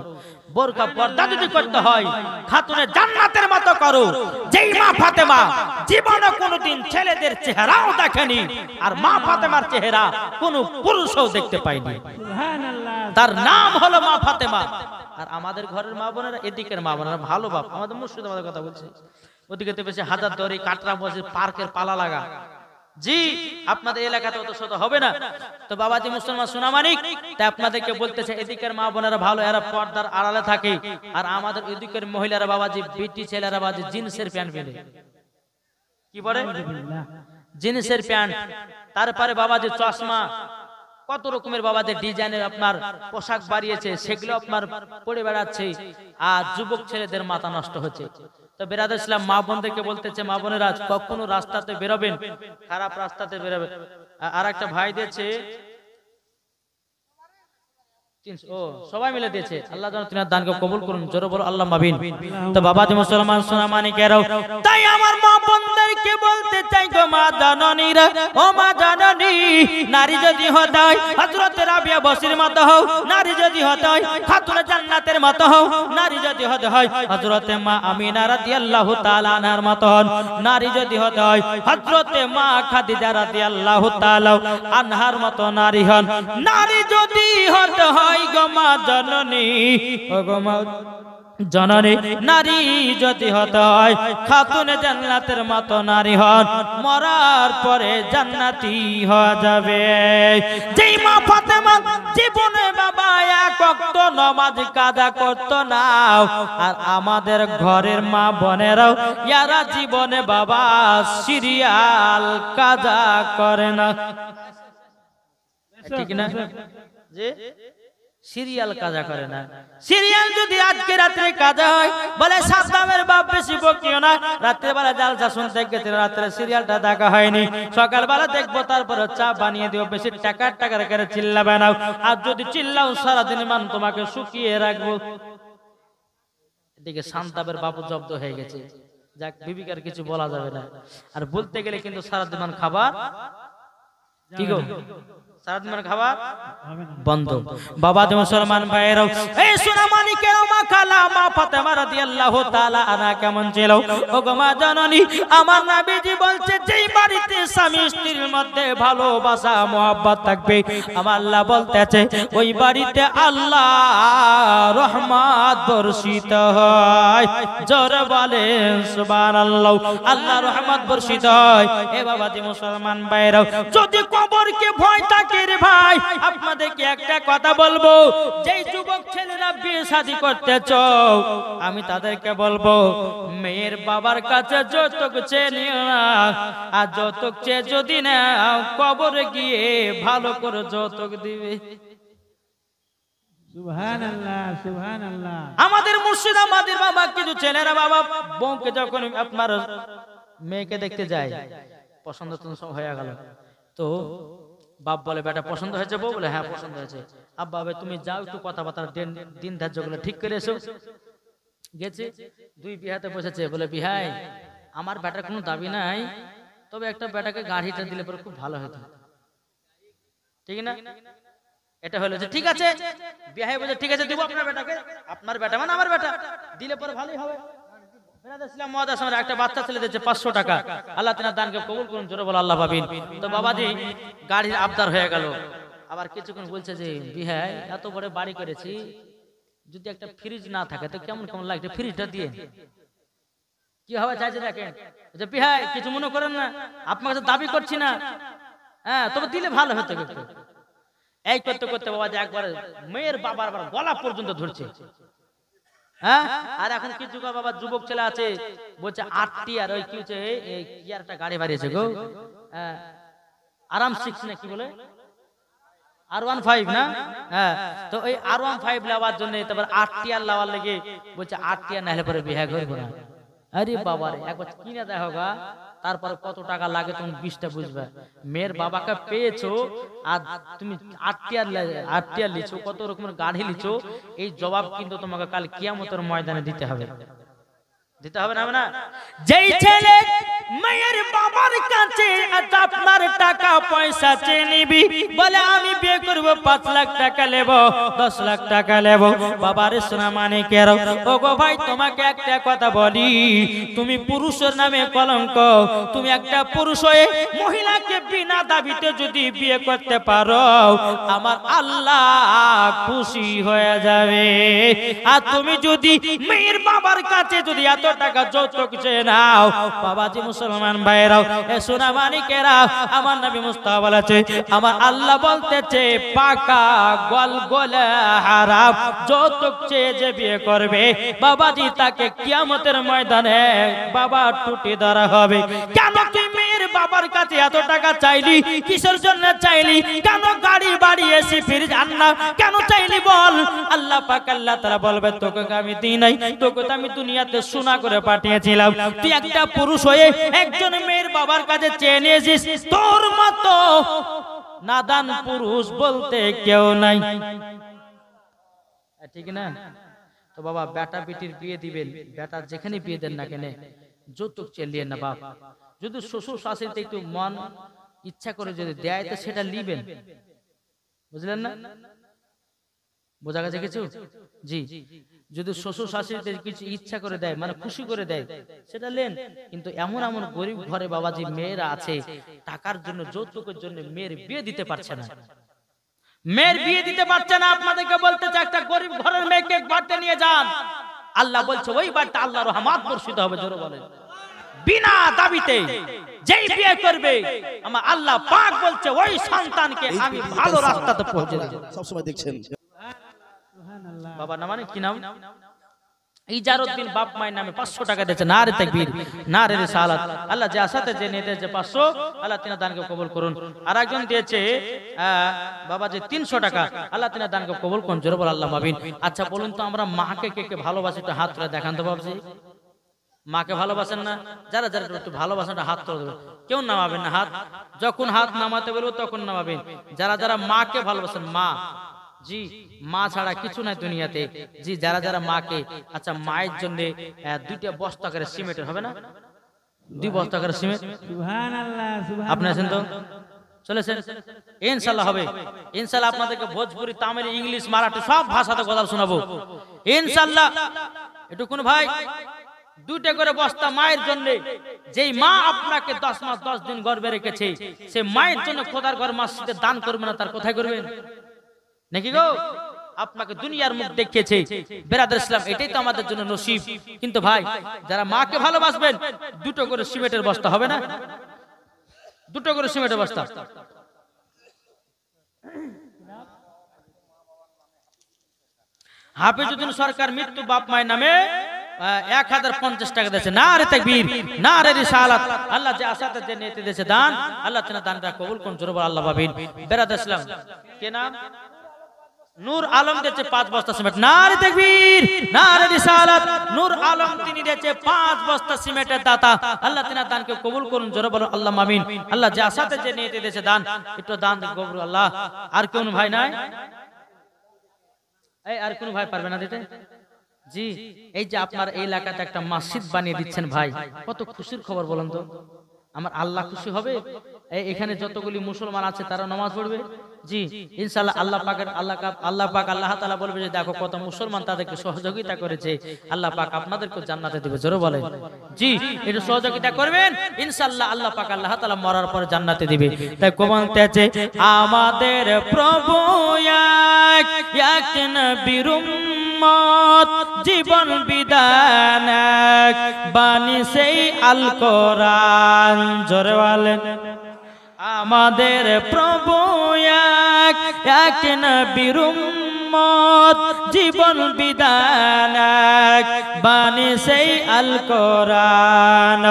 বোরখা পর্দা যদি করতে হয় খাতুনে জান্নাতের মতো করো। যেই মা ফাতেমা জীবনে কোনোদিন ছেলেদের চেহারাও দেখেনি, আর মা ফাতেমার চেহারা কোনো পুরুষও দেখতে পায়নি, সুবহানাল্লাহ, তার নাম হলো মা ফাতেমা। আর আমাদের ঘরের মা বোনেরা, এদিকের মা বোনেরা ভালো বাপ, আমাদের মুর্শিদাবাদের কথা বলছে, ওদিকে তো বেশি হাজার দড়ি কাটরা মসজিদ পার্কের পালা লাগা। জি, আপনাদের এলাকাতে অত শত হবে না। তো বাবাজি মুসলমান সোনামানিক, তাই আপনাদেরকে বলতেছে এদিকের মা বোনেরা ভালো, এরা পর্দার আড়ালে থাকে, আর আমাদের এদিকের মহিলারা বাবাজি বিটি ছেলেরা বাবাজি জিন্সের প্যান্ট পরে, কি পরে? জিন্সের প্যান্ট, তারপরে বাবাজি চশমা, কত রকমের বাবাদের ডিজাইনের আপনার পোশাক বাড়িয়েছে, সেগুলো আপনার পরে বেড়াচ্ছে, আর যুবক ছেলেদের মাথা নষ্ট হচ্ছে। তো বেরাদ ইসলাম মা বোনদেরকে বলতেছে, মা বোনেরা কখনো রাস্তাতে বেরোবেন, খারাপ রাস্তাতে বেরোবেন। আর একটা ভাই দিয়েছে, সবাই মিলে দিয়েছে, আল্লাহ যেন তিনার দানকে কবুল করুন, জোরে বলো আল্লাহ মাবিন। তো বাবাজি মুসলমান সোনামানিকেরাও, তাই আমার মা বোনদেরকে বলতে চাই গো মা জাননী, আমিরা ও মা জাননী নারী যদি হতে হয় হযরত রাবিয়া বসরির মতো হও, নারী যদি হতে হয় খাতুনে জান্নাতের মতো হও, নারী যদি হতে হয় হযরত মা আমিনা রাদিয়াল্লাহু তাআলা আনহার মতো হন, নারী যদি হতে হয় হযরত মা খাদিজা রাদিয়াল্লাহু তাআলা আনহার মতো নারী হন, নারী যদি হতে হয় গো মা জননী ও গো মা জননী নারী যদি হতে হয় খাতুনে জান্নাতের মতো নারী হন, মরার পরে জান্নাতি হয়ে যাবে। যেই মা ফাতেমা জীবনে বাবা এক ওয়াক্ত নামাজ কাজা করতো না, আর আমাদের ঘরের মা বোনেরাও ইয়ারা জীবনে বাবা সিরিয়াল কাজা করে না, ঠিক না? যে সিরিয়াল কাজা করে না। সিরিয়াল যদি আজকে রাত্রে কাজা হয় বলে সাদ্দামের বাপ বেশি বকিও না, রাত্রে বেলা জালসা শুনতে গেছে, রাত্রে সিরিয়ালটা দেখা হয়নি, সকালবেলা দেখবো তারপরে চা বানিয়ে দিও, বেশি টাকার করে চিল্লাবে না, আর যদি চিল্লাও সারাদিন মান তোমাকে শুকিয়ে রাখবো। এদিকে সান্তাবের বাপু জব্দ হয়ে গেছে, যাক বিবিকার কিছু বলা যাবে না, আর বলতে গেলে কিন্তু সারাদিন মান খাবার কি গো, সারাদিন খাবার বন্ধ। বাবা যে মুসলমান ভাইরাও এই সোনামানিকের মা খালা মা ফাতেমা রাদিয়াল্লাহু তাআলা আনহা কেমন ছিল ও গো মা জননী, আমার নবীজি বলছে যেই বাড়িতে স্বামী স্ত্রীর মধ্যে ভালোবাসা মহব্বত থাকবে আমার আল্লাহ বলতেছে ওই বাড়িতে আল্লাহ রহমত বর্ষিত হয়। জোরে বলেন সুবহানাল্লাহ, আল্লাহ রহমত বর্ষিত হয়। এ বাবা যে মুসলমান ভাইরাও যদি কবরকে ভয় থাকে রে ভাই, আপনাদেরকে একটা কথা বলবো, যেই যুবক ছেলেরা বিয়ে শাদী করতে চাও আমি তাদেরকে বলবো মেয়ের বাবার কাছে যৌতুক চেয়ে নিও না, আর যৌতুক চেয়ে যদি না কবরে গিয়ে ভালো করে যৌতুক দিবে। সুবহানাল্লাহ সুবহানাল্লাহ। আমাদের মুর্শিদ আমাদের বাবা কিছু ছেলেরা বাবা বউকে যখন আপনার মেয়েকে দেখতে যায় পছন্দ তো হয়ে গেল, তো বাপ বলে বেটা পছন্দ হয়েছে, বউ বলে হ্যাঁ পছন্দ হয়েছে, আব্বা তুমি যাও একটু কথাবার্তা দিন ধার্য গুলো ঠিক করে এসো। গেছে দুই বিহাতে বসেছে, বলে বিহাই আমার বেটার কোনো দাবি নাই, তবে একটা বেটাকে গাড়িটা দিলে পরে খুব ভালো হতো, ঠিক না? এটা হলো যে ঠিক আছে, বিহাই বলে ঠিক আছে দিব আপনার বেটাকে, আপনার বেটা মানে আমার বেটা, দিলে পরে ভালোই হবে। একটা বাচ্চা ছেলে দিচ্ছে 500 টাকা, আল্লাহ তিনার দানকে কবুল করুন, জোরে বলো আল্লাহ পাবিন। তো বাবাজি গাড়ির আবদার হয়ে গেল, আবার কিছুক্ষণ বলছে যে বিহাই এত বড় বাড়ি করেছি, যদি একটা ফ্রিজ না থাকে তো কেমন কেমন লাগছে, ফ্রিজটা দিয়ে কি হবে চাইছে দেখেন। যে বিহাই কিছু মনে করেন না, আপনার কাছে দাবি করছি না, হ্যাঁ তবে দিলে ভালো হতো একটু। এই করতে করতে বাবাজি একবার মেয়ের বাবার আবার গলা পর্যন্ত ধরছে, হ্যাঁ। আর এখন কিছু বাবা যুবক ছেলে আছে বলছে 8টি আর ওই কি হচ্ছে এই কি আর একটা গাড়ি বাড়িয়েছে গো, আরাম 6 না কি বলে R15 না, হ্যাঁ। তো ওই R15 লাওয়ার জন্য তারপর 8টি আর লাওয়ার লেগে বলছে 8টি আর নাহলে পরে বিয়ে করব না। আরে বাবা রে একবার কিনে দেখো গা, তারপর কত টাকা লাগে তুমি 20টা বুঝবে। মেয়ের বাবাকে পেয়েছো আর তুমি 8টি আর লিছো, কত রকমের গাড়ি লিছো, এই জবাব কিন্তু তোমাকে কাল কিয়ামতের ময়দানে দিতে হবে, দিতে হবে না না? যেই ছেলে মেয়ের বাবার কাছে আপনার টাকা পয়সা চেয়ে নিবি, বলে আমি বিয়ে করব 5 লাখ টাকা নেব 10 লাখ টাকা নেব, বাবার সোনা মানে কেন? ও গো ভাই তোমাকে একটা কথা বলি, তুমি পুরুষের নামে কলঙ্ক, তুমি একটা পুরুষ হয়ে মহিলাকে বিনা দাবিতে যদি বিয়ে করতে পারো আমার আল্লাহ খুশি হয়ে যাবে। আর তুমি যদি মেয়ের বাবার কাছে যদি এত টাকা যৌতুক চেয়ে নাও, বাবাজি মুসলমান ভাইরাও এ সোনা মানিকেরা, আমার নবী মুস্তাফা বলেছে, আমার আল্লাহ বলতেছে পাকা গলগলে হারাম যৌতুক চেয়ে যে বিয়ে করবে বাবাজি তাকে কিয়ামতের ময়দানে বাবা টুটি ধরা হবে। কেন তুই মেয়ের বাবার কাছে এত টাকা চাইলি, কিসের জন্য চাইলি? কেন গাড়ি বাড়ি এসে ফিরে যান না কেন চাইলি বল? আল্লাহ পাক আল্লাহ তাআলা বলবে তোকে আমি দিই নাই, তোকে তো আমি দুনিয়াতে সোনা করে পাঠিয়েছিলাম, তুই একটা পুরুষ হয়ে একজন মেয়ের বাবার কাছে চেয়ে নিয়েছিস, তোর মতো নাদান পুরুষ বলতে কেউ নাই, ঠিক না? তো বাবা বেটা বেটির বিয়ে দিবেন, বেটা যেখানে বিয়ে দেন না কেন যৌতুক চেলিয়ে না বাপ। যদি শ্বশুর শাশুড়িতে একটু মন ইচ্ছা করে যদি দেয় তো সেটা নিবেন, বুঝলেন না? বোঝা গেছে কিছু? জি, যদি শ্বশুর শাশুড়িদের কিছু ইচ্ছা করে দেয় মানে খুশি করে দেয় সেটা নেন, কিন্তু এমন এমন গরিব ঘরে বাবাজি মেয়েরা আছে টাকার জন্য যৌতুকের জন্য মেয়ের বিয়ে দিতে পারছে না, মেয়ের বিয়ে দিতে পারছে না। আপনাদেরকে বলতে চাই একটা গরিব ঘরের মেয়েকে বাড়িতে নিয়ে যান, আল্লাহ বলছে ওই বাড়িতে আল্লাহর রহমত বর্ষিত হবে। জোরে বলেন বিনা দাবিতে যেই বিয়ে করবে আমার আল্লাহ পাক বলছে ওই সন্তানকে আমি ভালো রাস্তাতে পৌঁছে দেব। সব সময় দেখছেন বাবা না মানে কি নাম? ইজারউদ্দিন বাপ মায়ের নামে 500 টাকা দিয়েছে। নারে তাকবীর, নারে রিসালাত। আল্লাহ যে আসাতে যে নিয়ে দিয়েছে 500, আল্লাহ তিনা দানকে কবুল করুন। আর একজন দিয়েছে বাবা যে 300 টাকা, আল্লাহ তিনা দানকে কবুল করুন। জোরে বল আল্লাহ মাবিন। আচ্ছা বলুন তো আমরা মাকে কে কে ভালোবাসি? তো হাত তুলে দেখান তো বাবজি। মাকে ভালোবাসেন না? যারা যারা একটু ভালোবাসেন হাত তুলে দেবেন। কেউ নামাবেন না হাত, যখন হাত নামাতে বলবো তখন নামাবেন। যারা যারা মাকে ভালোবাসেন, মা জি মা ছাড়া কিছু নাই দুনিয়াতে জি, যারা যারা মাকে, আচ্ছা মায়ের জন্য 2টা বস্তা করে সিমেন্টের হবে না? 2 বস্তা করে সিমেন্ট সুবহানাল্লাহ সুবহানাল্লাহ। আপনি আছেন তো? চলেছেন ইনশাআল্লাহ হবে। ইনশাআল্লাহ আপনাদেরকে ভোজপুরি, তামিল, ইংলিশ, মারাঠি সব ভাষাতে কথা শোনাবো ইনশাআল্লাহ। একটু কোন ভাই 2টা করে বস্তা মায়ের জন্য, যেই মা আপনাকে 10 মাস 10 দিন গর্ভে রেখেছে, সে মায়ের জন্য খোদার ঘর মসজিদে দান করবে না? তার কোথায় করবেন নাকি গো? আপনাকে দুনিয়ার মুখ দেখিয়েছে বেরাদার ইসলাম, এটাই তো আমাদের জন্য নসিব। কিন্তু ভাই যারা মাকে ভালোবাসবেন 2টো করে সিমেন্টের বস্তা হবে না? 2টো করে সিমেন্টের বস্তা। হাফিজউদ্দিন সরকার মৃত্যু বাপ মায়ের নামে 1050 টাকা দিয়েছে। নারে তাকবীর, নারে রিসালাত। আল্লাহ যে আসাতে যে নিতে দিয়েছে দান, আল্লাহ তাআলা দানটা কবুল করুন। জোরে বল আল্লাহ মাবিন। বেরাদার ইসলাম কে নাম? নূর আলম দিয়েছে 5 বস্তা সিমেন্ট। নারে তাকবীর, নারে রিসালাত। নূর আলম তিনি দিয়েছে 5 বস্তা সিমেন্টের দাতা। আল্লাহ তাআলা দানকে কবুল করুন। জোরে বলো আল্লাহ মামিন। আল্লাহ যে আসাতে যে নিতে দিয়েছে দান, একটু দান কবুল আল্লাহ। আর কোন ভাই নাই? এই আর কোন ভাই পারবে না দিতে? জি, এই যে আপনার এই এলাকাতে একটা মসজিদ বানিয়ে দিচ্ছেন ভাই, কত খুশির খবর বলেন তো। আমার আল্লাহ খুশি হবে। এখানে যতগুলি মুসলমান আছে তারা নামাজ পড়বে জি ইনশাআল্লাহ। আল্লাহ পাক আল্লাহ তাআলা বলবে যে দেখো কত মুসলমান তাদেরকে সহযোগিতা করেছে, আল্লাহ পাক আপনাদেরকে জান্নাতে দিবে। জোরে বলেন জি, একটু সহযোগিতা করবেন ইনশাআল্লাহ। আল্লাহ পাক আল্লাহ তাআলা মরার পরে জান্নাতে দিবে। তাই কোরআনে আছে আমাদের প্রভু এক নবীর উম্মত, জীবন বিধান বাণী সেই আল কোরআন। জোরে বলেন আমাদের প্রভু এক নবীর উম্মত, জীবন বিধান বাণী সেই আল কোরআন।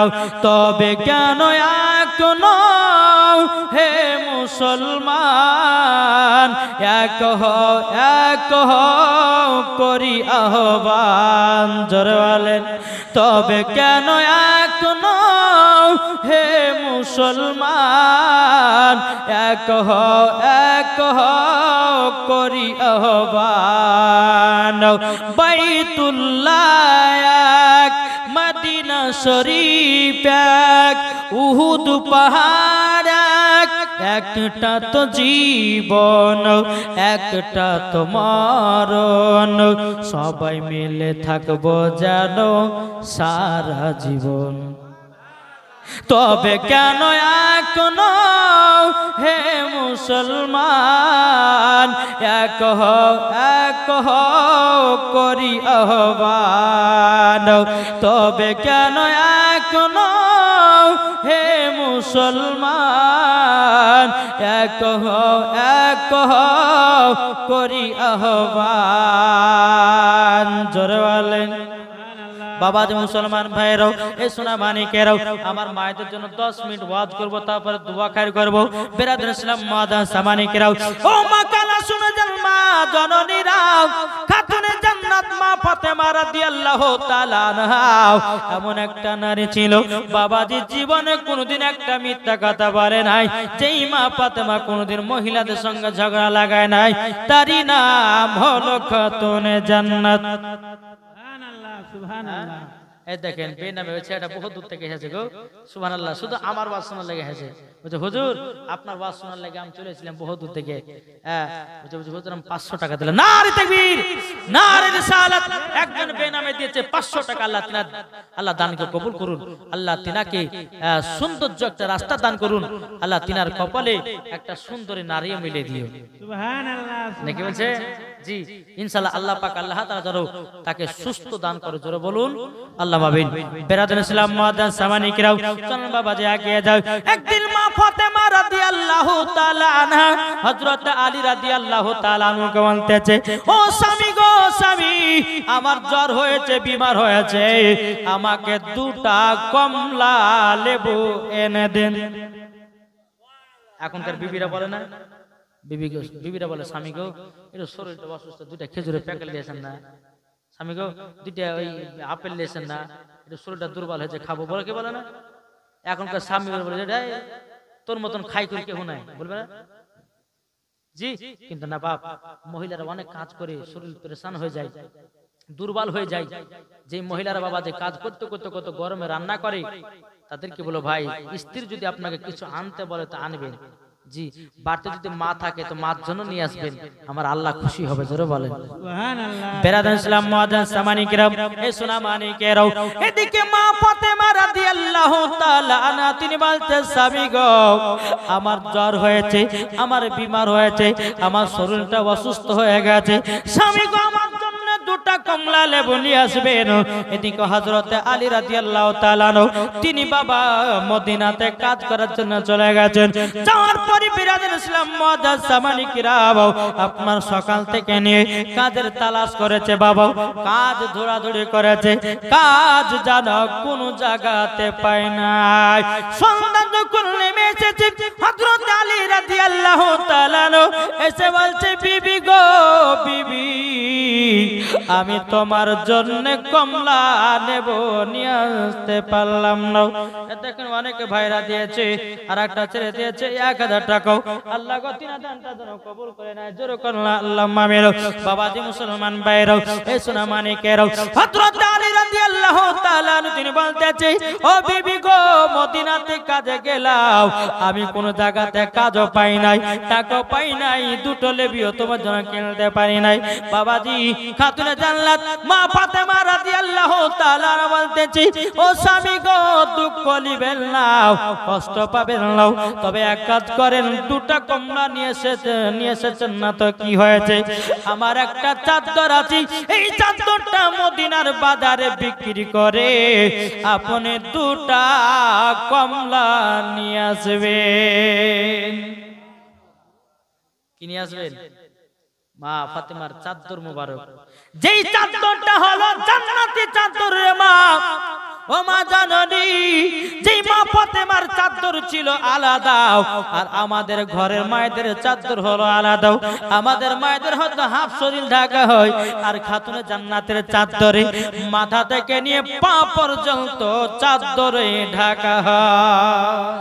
তবে কেন এখনো হে মুসলমান এক করি আহ্বান। জোরে বলেন তবে কেন এখনো হে মুসলমান এক করি আহ্বান। বাইতুল্লাহ এক, মদিনা শরীফ এক, উহুদ পাহাড় এক, একটা তো জীবন একটা তো মরণ, সবাই মিলে থাকবো যেন সারা জীবন। তবে কেন এখনো হে মুসলমান এক করি আহ্বান। তবে কেন এখনো হে মুসলমান এক করি আহ্বান। জোরে বলেন বাবা যে মুসলমান ভাইরাও এই সোনা মানিকেরাও, আমার মায়েদের জন্য 10 মিনিট ওয়াজ করব, তারপরে দোয়া খায়ের করব। বেরাদর ইসলাম মাদা সামানিকেরাও, ও মা কালা শুনে যান মা জননীরাও, খাতুনে জান্নাত মা ফাতেমা রাদিয়াল্লাহু তাআলা আনহা এমন একটা নারী ছিল বাবাজি জীবনে কোনোদিন একটা মিথ্যা কথা বলে নাই। যেই মা ফাতেমা কোনোদিন মহিলাদের সঙ্গে ঝগড়া লাগায় নাই, তারই নাম হলো খাতুনে জান্নাত। সুবহানাল্লাহ। এই দেখেন বেনামে ওই ছেলেটা বহুত দূর থেকে এসেছে গো, সুবহানাল্লাহ। শুধু আমার ওয়াজ শোনার লেগে এসেছে। বলছে হুজুর আপনার ওয়াজ শোনার লেগে আমি চলে এসেছিলাম বহুত দূর থেকে। হ্যাঁ বলছে হুজুর আমি 500 টাকা দিলাম। নারে তাকবীর, নারে রিসালাত। একজন বেনামে দিয়েছে 500 টাকা। আল্লাহ দানকে কবুল করুন। আল্লাহ তিনাকে সৌন্দর্য একটা রাস্তা দান করুন। আল্লাহ তিনার কপালে একটা সুন্দরী নারীও মিলে দিও। সুবহানাল্লাহ। নাকি বলছে জি ইনশাআল্লাহ আল্লাহ পাক আল্লাহ তাআলা যেন তাকে সুস্থ দান করে, জোরে বলুন আল্লাহ আমিন। বেরাদার ইসলাম মুআদ্দান সামানি কিরাম, চলুন বাবা যে এগিয়ে যাও। একদিন মা ফাতেমা রাদিয়াল্লাহু তাআলা আনহা হযরত আলী রাদিয়াল্লাহু তাআলা আনহুকে বলতেছে, ও স্বামী গো স্বামী, আমার জ্বর হয়েছে, বিমার হয়েছে, আমাকে 2টা কমলা লেবু এনে দেন। এখনকার বিবিরা বলে না, বিবিরা বলে স্বামী গো একটু শরীরটা অসুস্থ, 2টা খেজুরের প্যাকেট দিয়েছেন না, স্বামী গো 2টা ওই আপেল দিয়েছেন না, একটু শরীরটা দুর্বল হয়েছে খাবো, বলে কি বলে না? এখনকার স্বামী বলে তোর মতন খাই করে কেউ নাই, বলবে না জি। কিন্তু না বাপ, মহিলারা অনেক কাজ করে শরীর পরেশান হয়ে যায়, দুর্বল হয়ে যায়। যে মহিলারা বাবা যে কাজ করতে করতে কত গরমে রান্না করে, তাদেরকে বলো ভাই স্ত্রী যদি আপনাকে কিছু আনতে বলে তো আনবেন জি। বাড়িতে যদি মা থাকে তো মার জন্য নিয়ে আসবেন, আমার আল্লাহ খুশি হবে, জোরে বলেন সুবহানাল্লাহ। বেরাদার ইসলাম মুআদ্দান সামানি কিরাম, এই সোনা মানিকেরাও, এদিকে মা ফাতেমা রাদিয়াল্লাহু তাআলা আনহা তিনি বলতেন, স্বামী গো আমার জ্বর হয়েছে, আমার বিমার হয়েছে, আমার শরীরটা অসুস্থ হয়ে গেছে, স্বামী গো আমার জন্য 2টা কমলা লেবু নিয়ে আসবেন। এদিকে হযরত আলী রাদিয়াল্লাহু তাআলা তিনি বাবা মদিনাতে কাজ করার জন্য চলে গেছেন। যাওয়ার পরে বিরাদার ইসলাম মুআদ্দান সামানি কিরাম, আপনার সকাল থেকে নিয়ে কাজের তালাশ করেছে বাবা, কাজ দৌড়াদৌড়ি করেছে, কাজ জানা কোন জায়গাতে পায় নাই। সন্ধ্যা যখন নেমে এসেছে, হযরত আলী রাদিয়াল্লাহু তাআলা এসে বলছে, বিবি গো বিবি, আমি তোমার জন্য কমলা নেব, নিয়ে আসতে পারলাম না। দেখেন অনেকে ভাইরা দিয়েছে, আর একটা ছেড়ে দিয়েছে 1000 টাকা। আল্লাহ গো তিনা দানটা যেন কবুল করে নেয়, জোরে করুন আল্লাহুম্মা আমিন। বাবাজি মুসলমান ভাইরা, এই সোনা মানিকেরাও, হযরত আলী রাদিয়াল্লাহু তাআলা তিনি বলতেছে, ও বিবি গো মদিনাতে কাজে গেলাম, আমি কোন জায়গাতে কাজও পাই নাই, টাকাও পাই নাই, 2টো লেবিও তোমার জন্য কিনতে পারি নাই। বাবাজি খাতুনে জান্নাত মা ফাতেমা রাদিয়াল্লাহু তাআলা বলতেছে, ও স্বামী গো দুঃখ নিবেন না, কষ্ট পাবেন না, তবে এক কাজ করেন, 2টা কমলা নিয়ে এসেছেন না তো কি হয়েছে, আমার একটা চাদর আছে, এই চাদরটা মদিনার বাজারে বিক্রি করে আপনি 2টা কমলা নিয়ে আসবেন। কি নিয়ে আসবেন? মা ফাতেমার চাদর মুবারক, যেই চাদরটা হলো জান্নাতি চাদর রে মা। ও মা জাননি, যেই মা ফাতেমার চাদর ছিল আলাদা, আর আমাদের ঘরের মায়েদের চাদর হলো আলাদা। আমাদের মায়েদের হয়তো হাফ শরীর ঢাকা হয়, আর খাতুনে জান্নাতের চাদরে মাথা থেকে নিয়ে পা পর্যন্ত চাদরে ঢাকা হয়।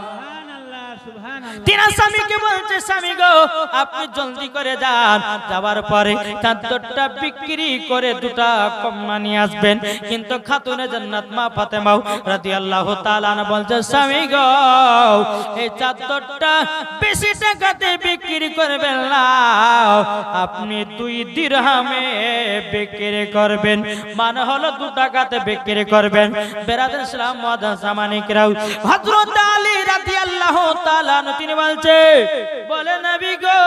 তিনা স্বামীকে বলছে, স্বামী গো আপনি জলদি করে যান, যাওয়ার পরে চাদরটা বিক্রি করে 2টা কমলা নিয়ে আসবেন। কিন্তু খাতুনে জান্নাত মা ফাতেমা রাদিয়াল্লাহু তাআলা আনহা বলছে, স্বামী গো এই চাদরটা বেশি টাকাতে বিক্রি করবেন না, আপনি 2 দিরহামে বিক্রি করবেন, মানে হলো 2 টাকাতে বিক্রি করবেন। বেরাদার ইসলাম মুআদ্দান সামানি কিরাম, হযরত আলী রাদিয়াল্লাহু তাআলা তিনি বলছে, বলে নবী গো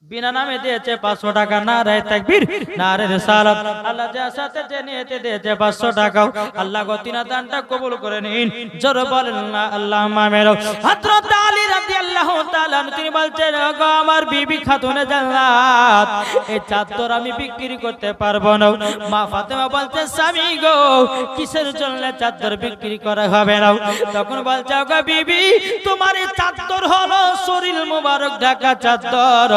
বিনা নামে দিয়েছে 500 টাকা। নারে তাকবীর, নারে রিসালাত। আল্লাহ যার সাথে যে নিয়তে দিয়েছে 500 টাকা, আল্লাহ গো তিনা দানটা কবুল করে নিন, জোরে বলেন না আল্লাহুম্মা আমিন। হযরত আলী রাদিয়াল্লাহু তাআলা তিনি বলছেন, গো আমার বিবি খাতুনে জান্নাত, এই চাদর আমি বিক্রি করতে পারবো না। মা ফাতেমা বলছে, স্বামী গো কিসের জন্য চাদর বিক্রি করা হবে না? তখন বলছে, গো বিবি তোমার এই চাদর হলো শরীর মুবারক ঢাকা চাদর,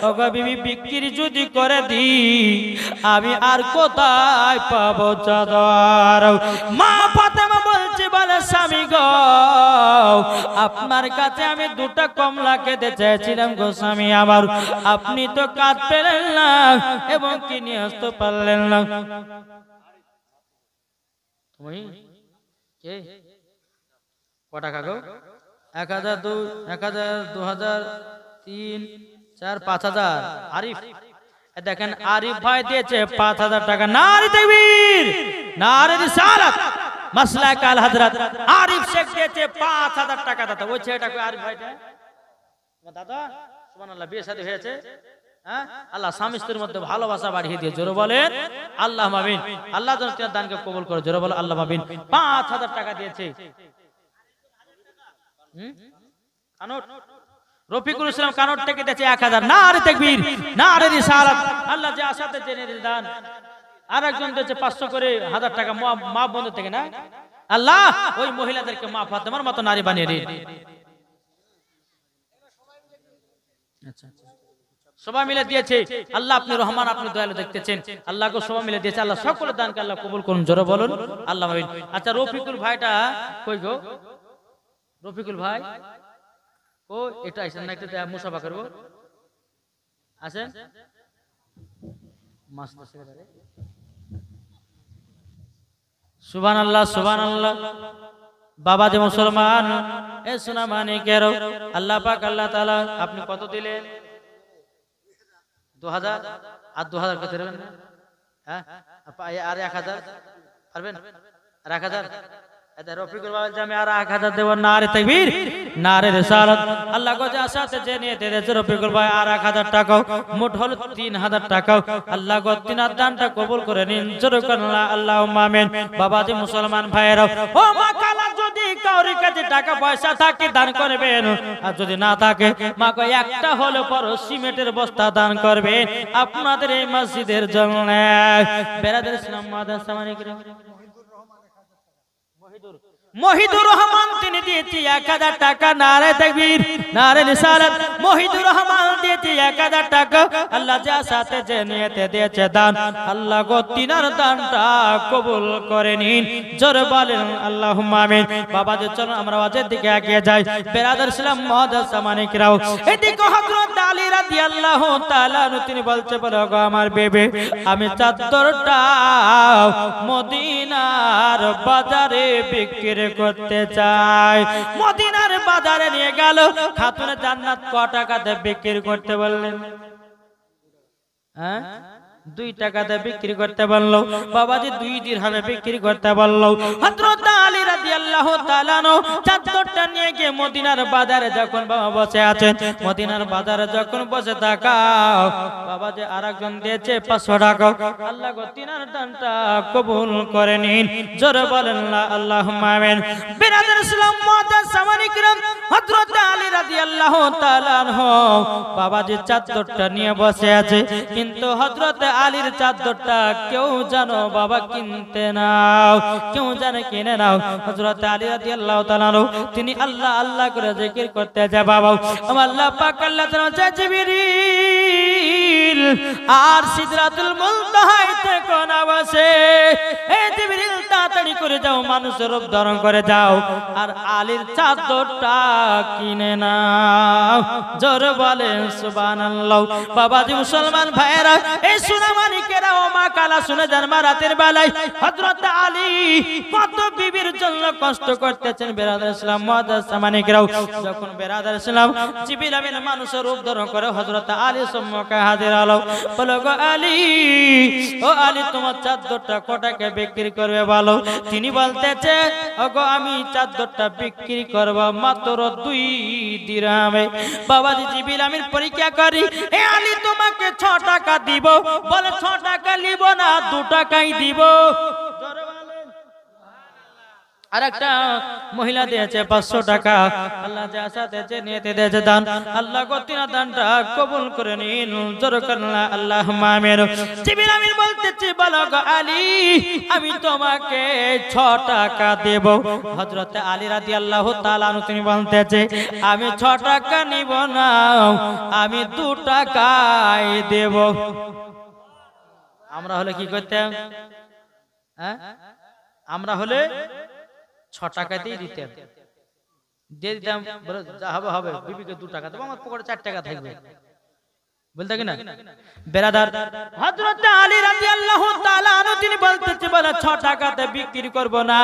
ওগো বিবি বিক্রি যদি করে দি আমি আর কোথায় পাবো চাদর? মা ফাতেমা বলছে, বলে স্বামী গো আপনার কাছে আমি 2টা কমলা খেতে চেয়েছিলাম গো স্বামী আমার, আপনি তো কাজ পেলেন না এবং কি নিয়ে আসতে পারলেন না। তুমি কে ক টাকা গো 1000 2 1000 2000 3 4 5000 আরিফ দেখেন আরিফ ভাই দিয়েছে 5000 টাকা নারে তাকবীর নারে রিসালাত মাসলাক আল হযরত আরিফ শেখ দিয়েছে 5000 টাকা দাদা ওই ছেলেটা কই আরিফ ভাইটা দাদা সুবহানাল্লাহ বিয়ে শাদী হয়েছে হ্যাঁ আল্লাহ স্বামী স্ত্রীর মধ্যে ভালোবাসা বাড়িয়ে দিয়ে জোরে বলেন আল্লাহুম্মা আমিন আল্লাহ যেন তার দানকে কবুল করে জোরে বলেন আল্লাহুম্মা আমিন 5000 টাকা দিয়েছে কানট রফিকুল ইসলাম কানট থেকে দিয়েছে 1000 নারে তাকবীর নারে রিসালাত আল্লাহ যে আশাতে জেনে দান আরেকজন দিয়েছে 500 করে 1000 টাকা মা বন্ধু থেকে না আল্লাহ ওই মহিলাদেরকে মা ফাতেমার মতো নারী বানিয়ে দিন আচ্ছা সবাই মিলে দিয়েছে আল্লাহ আপনি রহমান আপনি দয়ালু দেখতেছেন আল্লাহকে সবাই মিলে দিয়েছে আল্লাহ সকলের দানকে আল্লাহ কবুল করুন জোরে বলুন আল্লাহ আমিন আচ্ছা রফিকুল ভাইটা কই গো রফিকুল ভাই ও এটা আইছেন না একটু মুসাফা করব আছেন মাস্টার সেক্রেটারি সুবহানাল্লাহ সুবহানাল্লাহ বাবা যে মুসলমান এ সোনা মানিকের আল্লাহ পাক আল্লাহ তাআলা আপনি কত দিলেন 2000 আর 2000 কত দেবেন হ্যাঁ আর 1000 পারবেন আর 1000 এটা রফিকুল বাবা যে আমি আর 1000 দেব নারে তাকবীর নারে রিসালাত আল্লাহ গো যে আশাতে যে নিয়ে দিয়েছে রফিকুল ভাই আর 1000 টাকা মোট হলো 3000 টাকা আল্লাহ গো 3000 দানটা কবুল করে নিন জোরে করুন আল্লাহুম্মা আমিন বাবা যে মুসলমান ভাইরা ও মা কালা যদি কাউরি কাছে টাকা পয়সা থাকে দান করবেন আর যদি না থাকে মা গো একটা হলো পর সিমেন্টের বস্তা দান করবেন আপনাদের এই মসজিদের জন্য বেরাদের ইসলাম মাদ্রাসা মানিকরা মহিদুর রহমান তিনি দিয়েছে 1000 টাকা নারে তাকবীর নারে রিসালাত মহিদুর রহমান দিয়েছে 1000 টাকা আল্লাহ যা সাথে যে নিয়তে দিয়েছে দান আল্লাহ গো তিনার দানটা কবুল করে নিন জোরে বলেন আল্লাহুম্মা আমিন বাবা যে চলুন আমরা ওয়াজের দিকে এগিয়ে যাই বেরাদার ইসলাম মাদ্রাসা মানিকরাও এদিকে হযরত আলী রাদিয়াল্লাহু তাআলা তিনি বলছে বলো গো আমার বেবে আমি চাদরটা মদিনার বাজারে বিক্রি করতে চাই মদিনার বাজারে নিয়ে গেল খাতুন জান্নাত ক টাকাতে বিক্রি করতে বললেন হ্যাঁ 2 টাকাতে বিক্রি করতে বললো বাবাজি 2 দিরহামে বিক্রি করতে বললো হযরত আলী রাদিয়াল্লাহু তাআলা চাদরটা নিয়ে গিয়ে মদিনার বাজারে যখন বাবা বসে আছেন মদিনার বাজারে যখন বসে থাকা বাবাজি আরেকজন দিয়েছে 500 টাকা আল্লাহ গো তিনার দানটা কবুল করে নিন জোরে বলেন আল্লাহুম্মা আমিন বিরাদার ইসলাম মাদ্রাসা মানিকরাম হযরত আলী রাদিয়াল্লাহু তাআলা বাবাজি চাদরটা নিয়ে বসে আছে কিন্তু হযরত আলীর চাদরটা কেউ জানো বাবা কিনতে নাও কেউ জানে কিনে নাও হযরত আলী রাদিয়াল্লাহু তাআলা তিনি আল্লাহ আল্লাহ করে জিকির করতে যায় বাবা আমার আল্লাহ পাক আল্লাহ তাআলা জিবরিল আর সিদরাতুল মুনতাহাতে কোন বসে এ জিবরিল তাড়াতাড়ি করে যাও মানুষের রূপ ধারণ করে যাও আর আলীর চাদরটা কিনে নাও জোরে বলেন সুবহানাল্লাহ বাবাজি মুসলমান ভাইরা এই মানিকেরা ও মা কালা শুনে যান মা রাতের বেলায় হযরত আলী কত বিবির জন্য কষ্ট করতেছেন বেরাদার ইসলাম মাদ্রাসা মানিকেরাও যখন বেরাদার ইসলাম জিবরিল আমিন মানুষের রূপ ধারণ করে হযরত আলী সম্মুখে হাজির হলো বলো গো আলী ও আলী তোমার চাদরটা কটাকে বিক্রি করবে বলো তিনি বলতেছে ওগো আমি চাদরটা বিক্রি করব মাত্র 2 দিরহামে বাবাজি জিবরিল আমিন পরীক্ষা করি এ আলী তোমাকে 6 টাকা দিব বলে 6 টাকা নিব না 2 টাকাই দিব জোরে বলেন আরেকটা মহিলা দিয়েছে 500 টাকা আল্লাহ যা সাথে যে নিয়তে দিয়েছে দান আল্লাহ গো তিনার দানটা কবুল করে নিন জোরে করুন আল্লাহুম্মা আমিন জিবরিল আমিন বলতেছে বলো গো আলী আমি তোমাকে 6 টাকা দেব হযরত আলী রাদিয়াল্লাহু তাআলা তিনি বলতেছে আমি 6 টাকা নিব না আমি 2 টাকাই দেব আমরা হলে কি করতাম হ্যাঁ আমরা হলে 6 টাকাতেই দিতাম দিয়ে দিতাম বলে যা হবে হবে বিবিকে 2 টাকা দেব আমার পকেটে 4 টাকা থাকবে বলতে কিনা বেরাদার হযরত আলী রাদিয়াল্লাহু তাআলা আনহু তিনি বলতেছে বলে 6 টাকাতে বিক্রি করব না,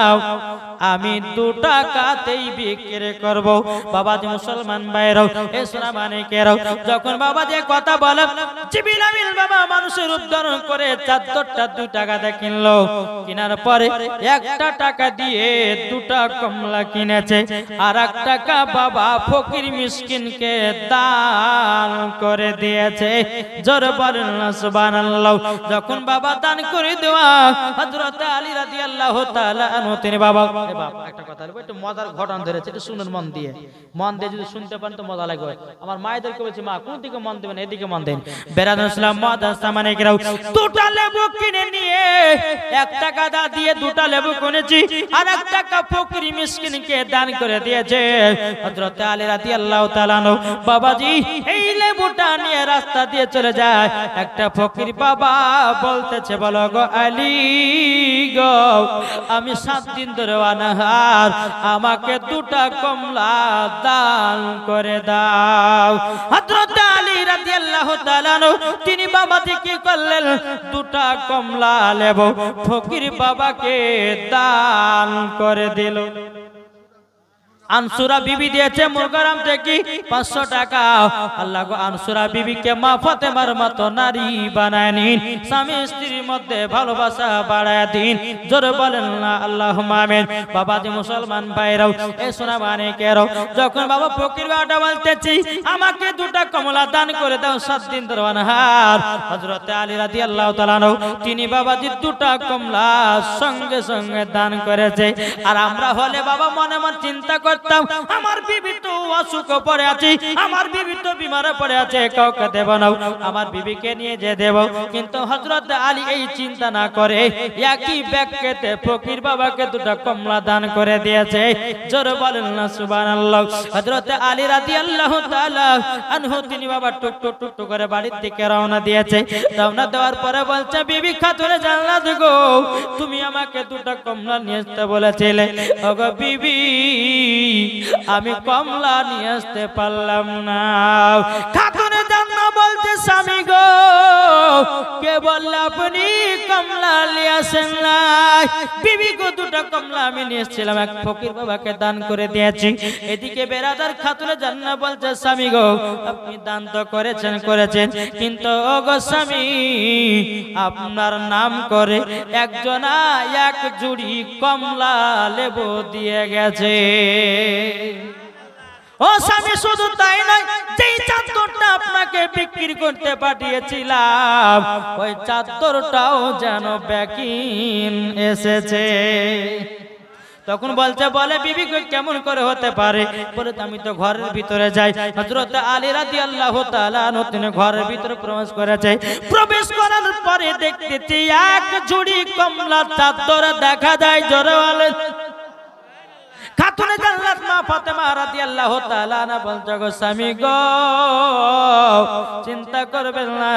আমি 2 টাকাতেই বিক্রি করব। বাবাজি মুসলমান ভাইরাও এ সোনা মানিকেরাও যখন বাবাজি কথা বলে জিবরিল আমিন বাবা মানুষের রূপ ধারণ করে চাদরটা 2 টাকাতে কিনলো, কেনার পরে 1 টাকা দিয়ে 2টা কমলা কিনেছে, আর 1 টাকা বাবা ফকির মিসকিনকে দান করে দিয়েছে। জোরে বলেন না সুবহানাল্লাহ। যখন বাবা দান করে দেওয়া হযরত আলী রাদিয়াল্লাহু তাআলা আনহু তিনি বাবা একটা কথা বলবো, একটু মজার ঘটনা ধরেছে, একটু শুনুন মন দিয়ে যদি শুনতে পারেন তো মজা লাগবে। আমার মায়েদেরকে বলছি মা কোন দিকে মন দিবেন, এদিকে মন দেন। বেরাদুল ইসলাম মাদার সামানে গেরাও 2টা লেবু কিনে নিয়ে 1 টাকা দা দিয়ে 2টা লেবু কিনেছি, আর 1 টাকা ফকির মিসকিনকে দান করে দিয়েছে হযরত আলী রাদিয়াল্লাহু তাআলা আনহু। বাবাজি এই লেবুটা নিয়ে রাস্তা দিয়ে চলে যায়, একটা ফকির বাবা বলতেছে বলো গো আলী গো আমি 7 দিন ধরে অনাহার, আমাকে 2টা কমলা দান করে দাও। হযরত আলী রাদিয়াল্লাহু তাআলা আনহু তিনি বাবাজি কি করলেন 2টা কমলা লেবু ফকির বাবাকে দান করে দিল। আনসুরা বিবি দিয়েছে মুরগারাম থেকে 500 টাকা। আল্লাহ গো আনসুরা বিবিকে মা ফাতেমার মতো নারী বানায় নিন, স্বামী স্ত্রীর মধ্যে ভালোবাসা বাড়ায় দিন। জোরে বলেন না আল্লাহুম্মা আমিন। বাবাজি মুসলমান ভাইরাও এ সোনা মানিকেরাও যখন বাবা ফকির বাবাটা বলতেছি আমাকে 2টা কমলা দান করে দাও 7 দিন ধরে অনাহার, হযরত আলী রাদিয়াল্লাহু তাআলা আনহু তিনি বাবাজি 2টা কমলা সঙ্গে সঙ্গে দান করেছে। আর আমরা হলে বাবা মনে মনে চিন্তা করতাম আমার বিবি তো অসুখ পড়ে আছে, আমার বিবি তো বিমারে পড়ে আছে, কাউকে দেব না, আমার বিবিকে নিয়ে যে দেব। কিন্তু হযরত আলী এই চিন্তা না করে একই ব্যাগতে ফকির বাবাকে 2টা কমলা দান করে দিয়েছে। জোরে বলেন না সুবহানাল্লাহ। হযরত আলী রাদিয়াল্লাহু তাআলা আনহু তিনি বাবা টুক টুক টুক টুক করে বাড়ির দিকে রওনা দিয়েছে। রওনা দেওয়ার পরে বলছে বিবি খাতুনে জান্নাত গো তুমি আমাকে 2টা কমলা নিয়ে আসতে বলেছিলে, ওগো বিবি আমি কমলা নিয়ে আসতে পারলাম না। খাতুনে জান্নাত বলতে স্বামী গো কে বলল আপনি কমলা নিয়ে আসেন না? বিবি গো 2টা কমলা আমি নিয়ে এসেছিলাম, এক ফকির বাবাকে দান করে দিয়েছি। এদিকে বেরাদার খাতুনে জান্নাত বলছে স্বামী গো আপনি দান তো করেছেন কিন্তু ওগো স্বামী আপনার নাম করে একজনা 1 জুড়ি কমলা লেবু দিয়ে গেছে। ও স্বামী শুধু তাই নয়, যেই চাদরটা আপনাকে বিক্রি করতে পাঠিয়েছিলাম ওই চাদরটাও যেন ব্যাকিন এসেছে। তখন বলছে বলে বিবি কেমন করে হতে পারে? বলে আমি তো ঘরের ভিতরে যাই। হযরত আলী রাদিয়াল্লাহু তাআলা আনহু তিনি ঘরের ভিতরে প্রবেশ করেছে। প্রবেশ করার পরে দেখতেছি 1 জুড়ি কমলা চাদর দেখা যায়। জোরে বলেন খাতুনে জান্নাত মা ফাতেমা রাদিয়াল্লাহু তাআলা আনহা বলছে গো স্বামী গো চিন্তা করবেন না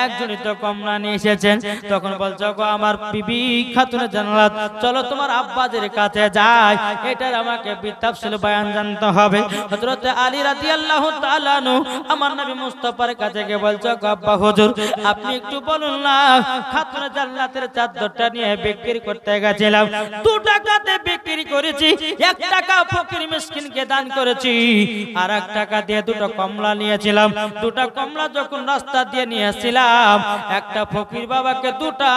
1 জুড়ি তো কমলা নিয়ে এসেছেন। তখন বলছে গো আমার বিবি খাতুনে জান্নাত চলো তোমার আব্বাজের কাছে যাই, এটার আমাকে বিতাফসিল বয়ান জানতে হবে। হযরত আলী রাদিয়াল্লাহু তাআলা আনহু আমার নবী মুস্তাফার কাছে গিয়ে বলছে গো আব্বা হুজুর আপনি একটু বলুন না খাতুনে জান্নাতের চাদরটা নিয়ে বিক্রি করতে গেছিলাম, 2 টাকাতে বিক্রি করেছি, 1 টাকা ফকির মিসকিনকে দান করেছি, আর 1 টাকা দিয়ে 2টা কমলা নিয়েছিলাম। 2টা কমলা যখন রাস্তা দিয়ে নিয়ে আসছিলাম একটা ফকির বাবাকে 2টা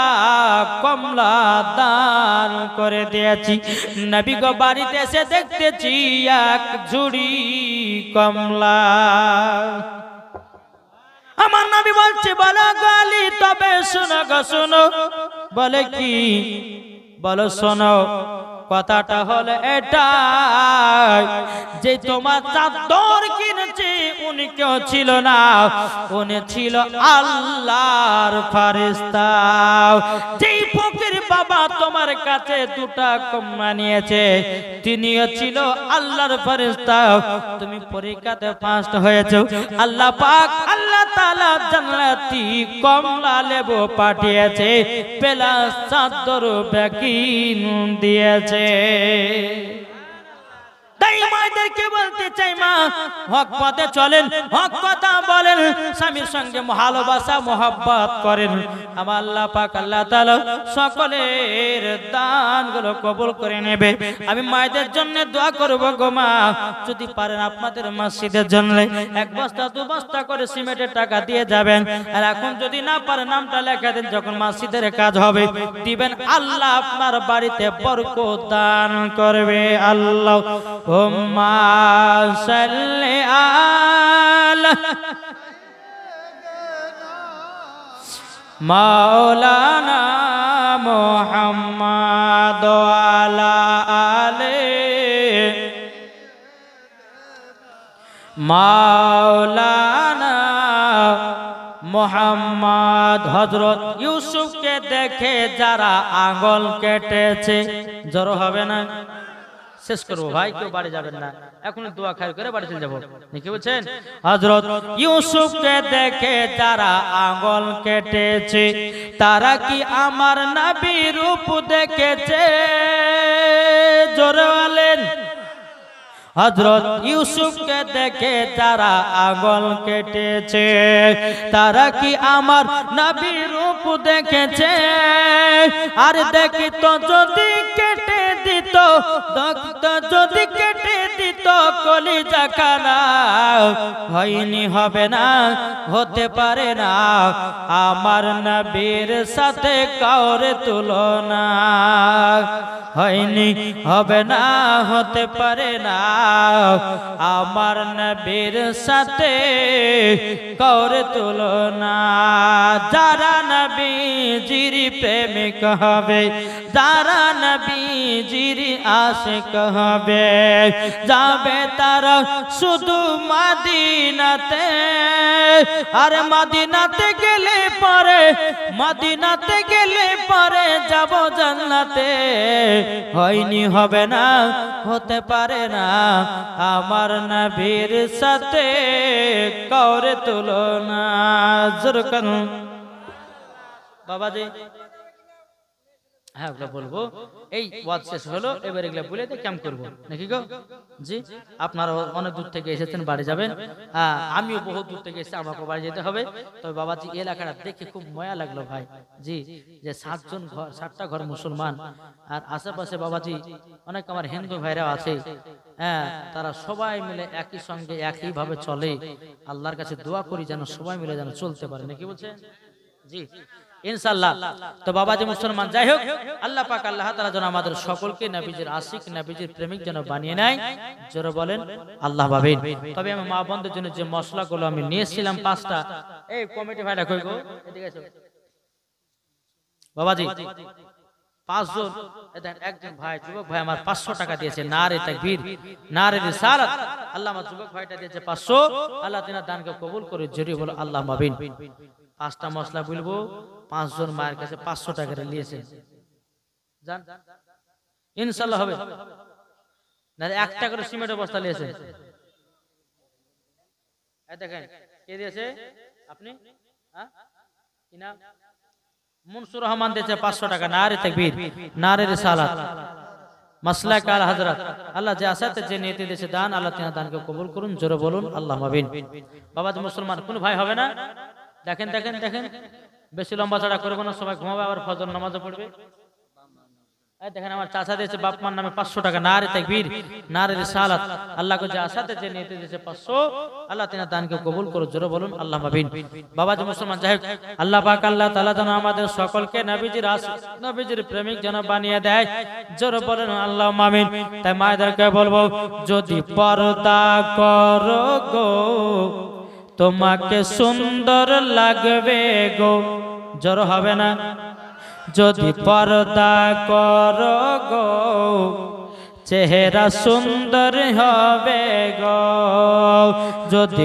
কমলা দান করে দিয়েছি। নবী গো বাড়িতে এসে দেখতেছি 1 ঝুড়ি কমলা। আমার নবী বলছে বলো গালি তবে শোনো গো শোনো। বলে কি? বলো শোনো কথাটা হলো এটাই যে তোমার চাদর কিনেছে উনি কেউ ছিল না, উনি ছিল আল্লাহর ফেরেশতা। যেই ফকির বাবা তোমার কাছে 2টা কমলা নিয়েছে তিনিও ছিল আল্লাহর ফেরেশতা। তুমি পরীক্ষাতে ফার্স্ট হয়েছো, আল্লাহ পাক আল্লাহ তাআলা জান্নাতি কমলা লেবু পাঠিয়েছে, প্লাস চাদর ব্যাকিন দিয়েছে। তাই মায়েদেরকে বলতে চাই, মা হক পথে চলেন, হক কথা বলেন, স্বামীর সঙ্গে ভালোবাসা মোহাব্বত করেন। আমার আল্লাহ পাক আল্লাহ তাআলা সকলের দানগুলো কবুল করে নেবে। আমি মায়েদের জন্য দোয়া করব গো মা, যদি পারেন আপনাদের মসজিদের জন্য এক বস্তা দু বস্তা করে সিমেন্টের টাকা দিয়ে যাবেন। আর এখন যদি না পারেন নামটা লেখা দেন, যখন মসজিদের কাজ হবে দিবেন, আল্লাহ আপনার বাড়িতে বরকত দান করবে। আল্লাহুম্মা সাল্লি আলা মাওলানা মুহাম্মাদ ওয়া আলা আলি মাওলানা মুহাম্মদ। হযরত ইউসুফকে দেখে যারা আঙ্গুল কেটেছে, জড়ো হবে না? শেষ করবো ভাই, কেউ বাড়ি যাবেন না, এখন দোয়া খায় করে বাড়ি চলে যাবো, কি বলছেন? হযরত ইউসুফকে দেখে যারা আঙ্গুল কেটেছে, তারা কি আমার নবীর রূপ দেখেছে? জোরে বলেন। হযরত ইউসুফকে দেখে যারা আঙ্গুল কেটেছে, তারা কি আমার নবীর রূপ দেখেছে? আর দেখিত যদি কেটে দিত, যদি কেটে দিত কলিজা খানা, হয়নি হবে না, হতে পারে না আমার নবীর সাথে কাউরে তুলনা। হয়নি হবে না, হতে পারে না আমার নবীর সাথে কাউরে তুলনা। যারা নবীজির প্রেমিক হবে, যারা নবীজির আশিক হবে, যাবে তারা শুধু মদিনাতে। আর মদিনাতে গেলে পরে, মদিনাতে গেলে পরে যাব জান্নাতে। হয়নি হবে না, হতে পারে না আমার নবীর সাথে কাউরে তুলনা। জোরে করুন বাবাজি। হ্যাঁ বলবো, এই ওয়াজ শেষ হলো, এবার এগুলা বলে দিয়ে ক্যাম্প করবো নাকি গো? জি, আপনারা অনেক দূর থেকে এসেছেন, বাড়ি যাবেন, আমিও বহু দূর থেকে এসেছি, আমাকে বাড়ি যেতে হবে। তবে বাবাজি এলাকাটা দেখে খুব ময়া লাগলো ভাই, জি, যে 7টা ঘর মুসলমান, আর আশেপাশে বাবাজি অনেক আমার হিন্দু ভাইরাও আছে, হ্যাঁ, তারা সবাই মিলে একই সঙ্গে একই ভাবে চলে। আল্লাহর কাছে দোয়া করি যেন সবাই মিলে যেন চলতে পারে, নাকি বলছেন? জি ইনশাআল্লাহ। তো বাবাজি মুসলমান, যাই হোক, আল্লাহ পাক আল্লাহ তাআলা যেন আমাদের সকলকে নবীজির আশিক, নবীজির প্রেমিক যেন বানিয়ে নেয়। জোরে বলেন আল্লাহ ভাবেন। তবে আমি মা বন্ধুদের জন্য যে মশলাগুলো আমি নিয়েছিলাম 5টা, এই কমিটি ভাইরা কই গো? এদিকে এসো বাবাজি। 5 জন, একজন ভাই, যুবক ভাই আমার 500 টাকা দিয়েছে। নারে তাকবীর, নারে রিসালাত। আল্লাহ আমার যুবক ভাইটা দিয়েছে 500। আল্লাহ তিনার দানকে কবুল করে। জোরে বলো আল্লাহ মাবিন। 5টা মশলা বলবো, 5 জন মায়ের কাছে 500 টাকা নিয়েছে, জান ইনশাআল্লাহ হবে না। 1টা করে সিমেন্টের বস্তা নিয়েছে, এই দেখেন কে দিয়েছে? আপনি? হ্যাঁ, কি নাম? মনসুর রহমান দিয়েছে 500 টাকা। নারে তাকবীর, নারে রিসালাত, মাসলা কাল হযরত। আল্লাহ যে আসাতে যে নিয়তে দিয়েছে দান, আল্লাহ তিনার দানকে কবুল করুন। জোরে বলুন আল্লাহ মাবিন। বাবাজি মুসলমান, কোন ভাই হবে না? দেখেন দেখেন দেখেন, বেশি লম্বা চড়া করবো না, সবাই ঘুমাবে, আবার ফজর নামাজও পড়বে। দেখেন আমার চাচা দিয়েছে বাপ মার নামে 500 টাকা। নারে তাকবীর, নারে রিসালাত। আল্লাহকে যে আশাতে যে নিয়তে দিয়েছে 500, আল্লাহ তিনার দানকে কবুল করুন। জোরে বলুন আল্লাহ মাবিন। বাবাজি মুসলমান, যাই হোক, আল্লাহ পাক আল্লাহ তাআলা যেন আমাদের সকলকে নবীজির আশিক, নবীজির প্রেমিক যেন বানিয়ে দেয়। জোরে বলেন আল্লাহ মাবিন। তাই মায়েদেরকে বলবো, যদি পর্দা করো গো তোমাকে সুন্দর লাগবে গো। জোরে হবে না? যদি পর্দা করো গো চেহারা সুন্দর হবে গো। যদি